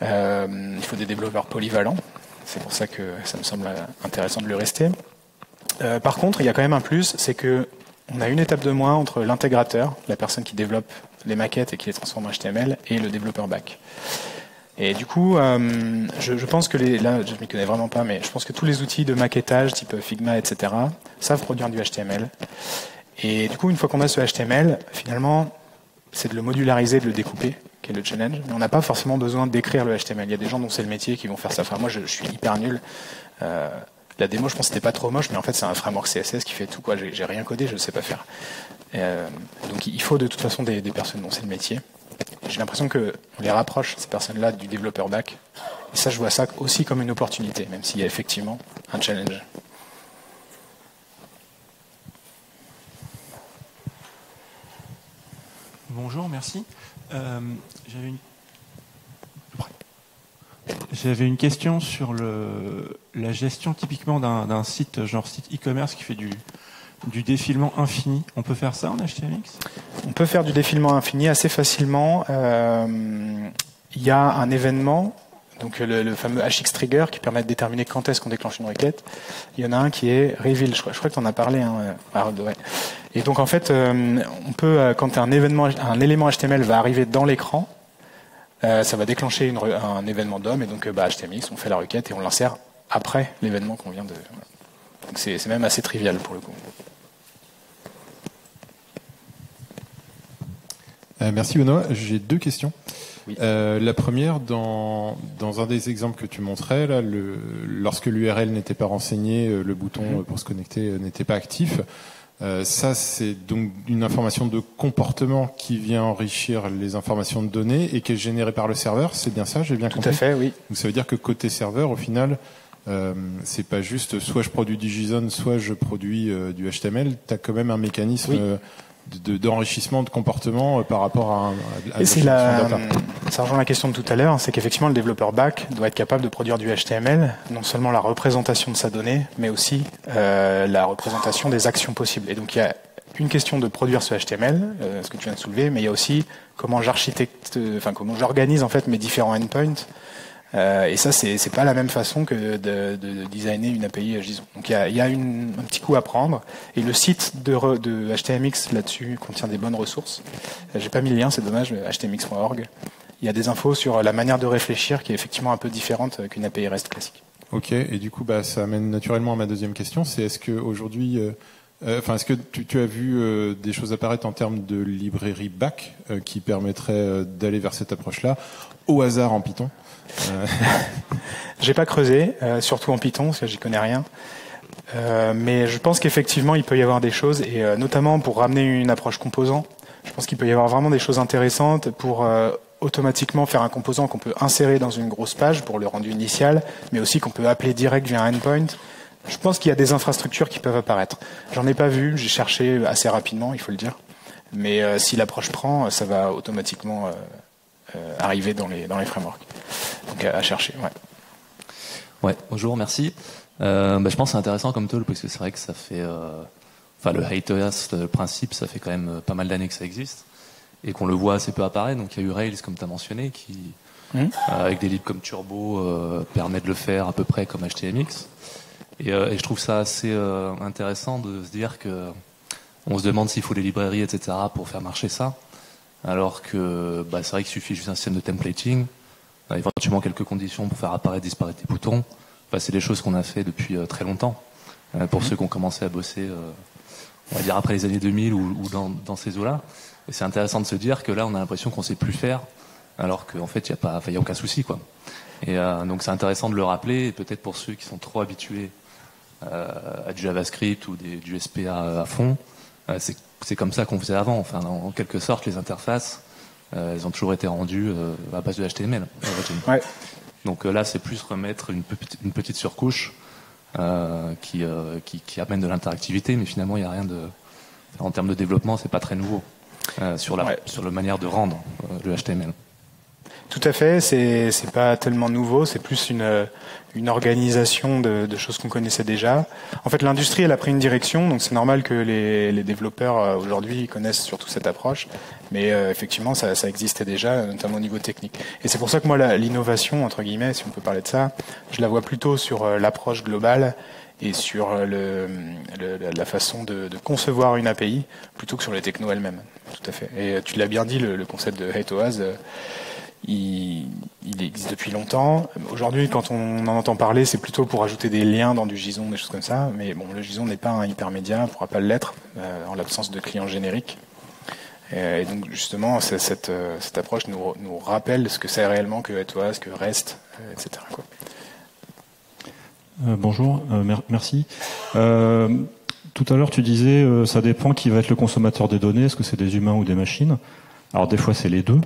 Il faut des développeurs polyvalents. C'est pour ça que ça me semble intéressant de le rester. Par contre, il y a quand même un plus, c'est que on a une étape de moins entre l'intégrateur, la personne qui développe les maquettes et qui les transforme en HTML, et le développeur back. Et du coup, je pense que là, je ne m'y connais vraiment pas, mais je pense que tous les outils de maquettage, type Figma, etc., savent produire du HTML. Et du coup, une fois qu'on a ce HTML, finalement, c'est de le modulariser, de le découper, qui est le challenge. Mais on n'a pas forcément besoin d'écrire le HTML. Il y a des gens dont c'est le métier qui vont faire ça. Enfin, moi, je suis hyper nul. La démo, je pense que c'était pas trop moche, mais en fait, c'est un framework CSS qui fait tout, quoi. J'ai rien codé, je ne sais pas faire. Donc, il faut de toute façon des personnes dont c'est le métier. J'ai l'impression qu'on les rapproche, ces personnes-là, du développeur back. Et ça, je vois ça aussi comme une opportunité, même s'il y a effectivement un challenge. Bonjour, merci. J'avais une question sur la gestion typiquement d'un site, genre site e-commerce qui fait du défilement infini. On peut faire ça en HTMX ? On peut faire du défilement infini assez facilement. Il y a un événement, donc le fameux HX Trigger, qui permet de déterminer quand est-ce qu'on déclenche une requête. Il y en a un qui est Reveal, je crois que tu en as parlé. Hein, ouais. Et donc en fait, on peut, quand un élément HTML va arriver dans l'écran, ça va déclencher un événement DOM, et donc HTMX, on fait la requête et on l'insère après l'événement qu'on vient de... Donc c'est même assez trivial pour le coup. Merci Benoît. J'ai 2 questions. Oui. La première, dans un des exemples que tu montrais, là, lorsque l'URL n'était pas renseignée, le bouton pour se connecter n'était pas actif. Ça, c'est donc une information de comportement qui vient enrichir les informations de données et qui est générée par le serveur. C'est bien ça, j'ai bien compris ? Tout à fait, oui. Donc ça veut dire que côté serveur, au final, c'est pas juste soit je produis du JSON, soit je produis du HTML. Tu as quand même un mécanisme d'enrichissement de comportement par rapport à et ça rejoint la question de tout à l'heure, c'est qu'effectivement le développeur back doit être capable de produire du HTML, non seulement la représentation de sa donnée, mais aussi la représentation des actions possibles. Et donc il y a une question de produire ce HTML, ce que tu viens de soulever, mais il y a aussi comment comment j'organise en fait mes différents endpoints. Et ça, c'est pas la même façon que de designer une API JSON. Donc il y a un petit coup à prendre. Et le site de HTMX là-dessus contient des bonnes ressources. J'ai pas mis le lien, c'est dommage, htmx.org. Il y a des infos sur la manière de réfléchir qui est effectivement un peu différente qu'une API REST classique. Ok, et du coup, ça amène naturellement à ma deuxième question. C'est est-ce que aujourd'hui, est-ce que tu as vu des choses apparaître en termes de librairie back qui permettraient d'aller vers cette approche-là, au hasard en Python? J'ai pas creusé, surtout en Python, parce que j'y connais rien. Mais je pense qu'effectivement, il peut y avoir des choses, et notamment pour ramener une approche composant, je pense qu'il peut y avoir vraiment des choses intéressantes pour automatiquement faire un composant qu'on peut insérer dans une grosse page pour le rendu initial, mais aussi qu'on peut appeler direct via un endpoint. Je pense qu'il y a des infrastructures qui peuvent apparaître. J'en ai pas vu, j'ai cherché assez rapidement, il faut le dire. Mais si l'approche prend, ça va automatiquement arriver dans les frameworks. Donc à chercher, ouais. Ouais, bonjour, merci. Je pense que c'est intéressant comme tool parce que c'est vrai que ça fait, le HateOS, le principe, ça fait quand même pas mal d'années que ça existe et qu'on le voit assez peu apparaître. Donc il y a eu Rails, comme tu as mentionné, qui, avec des libres comme Turbo, permet de le faire à peu près comme HTMX. Et je trouve ça assez intéressant de se dire que on se demande s'il faut des librairies, etc. pour faire marcher ça. Alors que c'est vrai qu'il suffit juste un système de templating, éventuellement quelques conditions pour faire apparaître, disparaître des boutons. C'est des choses qu'on a fait depuis très longtemps. Pour ceux qui ont commencé à bosser, on va dire après les années 2000 ou dans ces eaux-là. Et c'est intéressant de se dire que là, on a l'impression qu'on sait plus faire, alors qu'en fait, il y a aucun souci, quoi. Et donc c'est intéressant de le rappeler, et peut-être pour ceux qui sont trop habitués à du JavaScript ou du SPA à fond, c'est comme ça qu'on faisait avant. Enfin, en quelque sorte, les interfaces, elles ont toujours été rendues à base de HTML. Ouais. Donc là, c'est plus remettre une petite surcouche qui amène de l'interactivité, mais finalement, il n'y a rien de... En termes de développement, c'est pas très nouveau sur la manière de rendre le HTML. Tout à fait, c'est pas tellement nouveau, c'est plus une organisation de choses qu'on connaissait déjà. En fait, l'industrie, elle a pris une direction, donc c'est normal que les développeurs aujourd'hui connaissent surtout cette approche, mais effectivement, ça existait déjà, notamment au niveau technique. Et c'est pour ça que moi, l'innovation, entre guillemets, si on peut parler de ça, je la vois plutôt sur l'approche globale et sur la façon de concevoir une API, plutôt que sur les technos elles-mêmes. Tout à fait. Et tu l'as bien dit, le concept de HateOAS, il existe depuis longtemps. Aujourd'hui, quand on en entend parler, c'est plutôt pour ajouter des liens dans du JSON, des choses comme ça. Mais bon, le JSON n'est pas un hypermédia, ne pourra pas l'être en l'absence de clients génériques. Et donc, justement, cette approche nous rappelle ce que c'est réellement que HateOAS, que REST, etc. quoi. Bonjour, merci. Tout à l'heure, tu disais, ça dépend qui va être le consommateur des données. Est-ce que c'est des humains ou des machines? Alors, des fois, c'est les deux.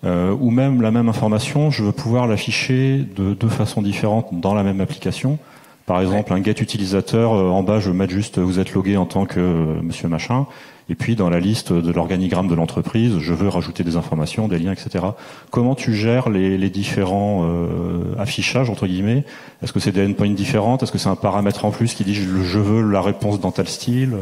Ou même la même information, je veux pouvoir l'afficher de deux façons différentes dans la même application. Par exemple, un get utilisateur, en bas, je veux mettre juste vous êtes logué en tant que monsieur machin. Et puis, dans la liste de l'organigramme de l'entreprise, je veux rajouter des informations, des liens, etc. Comment tu gères les différents affichages, entre guillemets? Est-ce que c'est des endpoints différentes? Est-ce que c'est un paramètre en plus qui dit je veux la réponse dans tel style?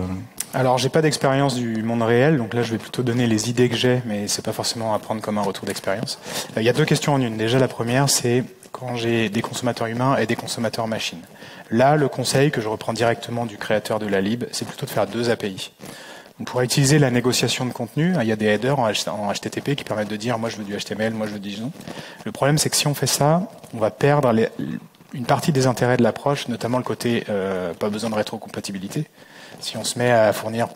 Alors, j'ai pas d'expérience du monde réel, donc là, je vais plutôt donner les idées que j'ai, mais c'est pas forcément à prendre comme un retour d'expérience. Il y a deux questions en une. Déjà, la première, c'est quand j'ai des consommateurs humains et des consommateurs machines. Là, le conseil que je reprends directement du créateur de la lib, c'est plutôt de faire deux API. On pourrait utiliser la négociation de contenu. Il y a des headers en HTTP qui permettent de dire moi je veux du HTML, moi je veux du JSON. Le problème, c'est que si on fait ça, on va perdre une partie des intérêts de l'approche, notamment le côté pas besoin de rétrocompatibilité. Si on se met à fournir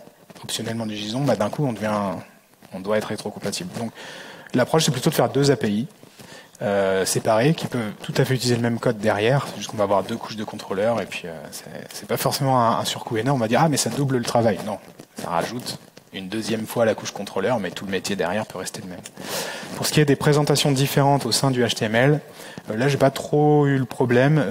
optionnellement du JSON, bah, d'un coup on doit être rétrocompatible. Donc l'approche, c'est plutôt de faire deux API séparés qui peuvent tout à fait utiliser le même code derrière, c'est juste qu'on va avoir deux couches de contrôleurs et puis c'est pas forcément un surcoût énorme. On va dire ah mais ça double le travail. Non, ça rajoute une deuxième fois la couche contrôleur, mais tout le métier derrière peut rester le même. Pour ce qui est des présentations différentes au sein du HTML, là j'ai pas trop eu le problème.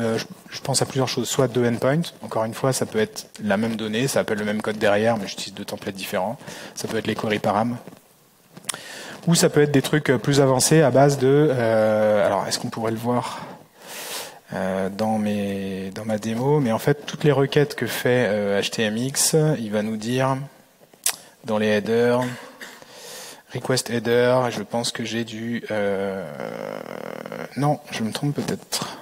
Je pense à plusieurs choses. Soit deux endpoints, encore une fois ça peut être la même donnée, ça appelle le même code derrière, mais j'utilise deux templates différents. Ça peut être les query param. Ou ça peut être des trucs plus avancés à base de... alors, est-ce qu'on pourrait le voir dans ma démo? Mais en fait, toutes les requêtes que fait HTMX, il va nous dire dans les headers, request header, et je pense que j'ai du... non, je me trompe peut-être.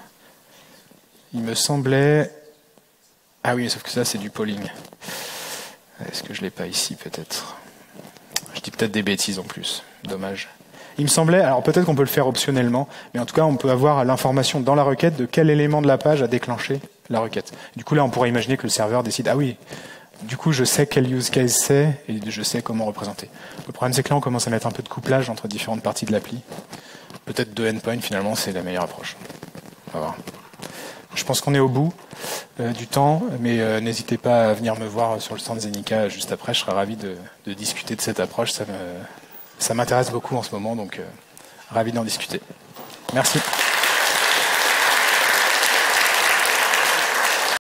Il me semblait... Ah oui, sauf que ça, c'est du polling. Est-ce que je l'ai pas ici, peut-être? Je dis peut-être des bêtises en plus. Dommage. Il me semblait, alors peut-être qu'on peut le faire optionnellement, mais en tout cas, on peut avoir l'information dans la requête de quel élément de la page a déclenché la requête. Du coup, là, on pourrait imaginer que le serveur décide, ah oui, du coup, je sais quel use case c'est et je sais comment représenter. Le problème, c'est que là, on commence à mettre un peu de couplage entre différentes parties de l'appli. Peut-être deux endpoints, finalement, c'est la meilleure approche. On va voir. Je pense qu'on est au bout du temps, mais n'hésitez pas à venir me voir sur le stand Zenica juste après. Je serai ravi de discuter de cette approche. Ça m'intéresse beaucoup en ce moment, donc ravi d'en discuter. Merci.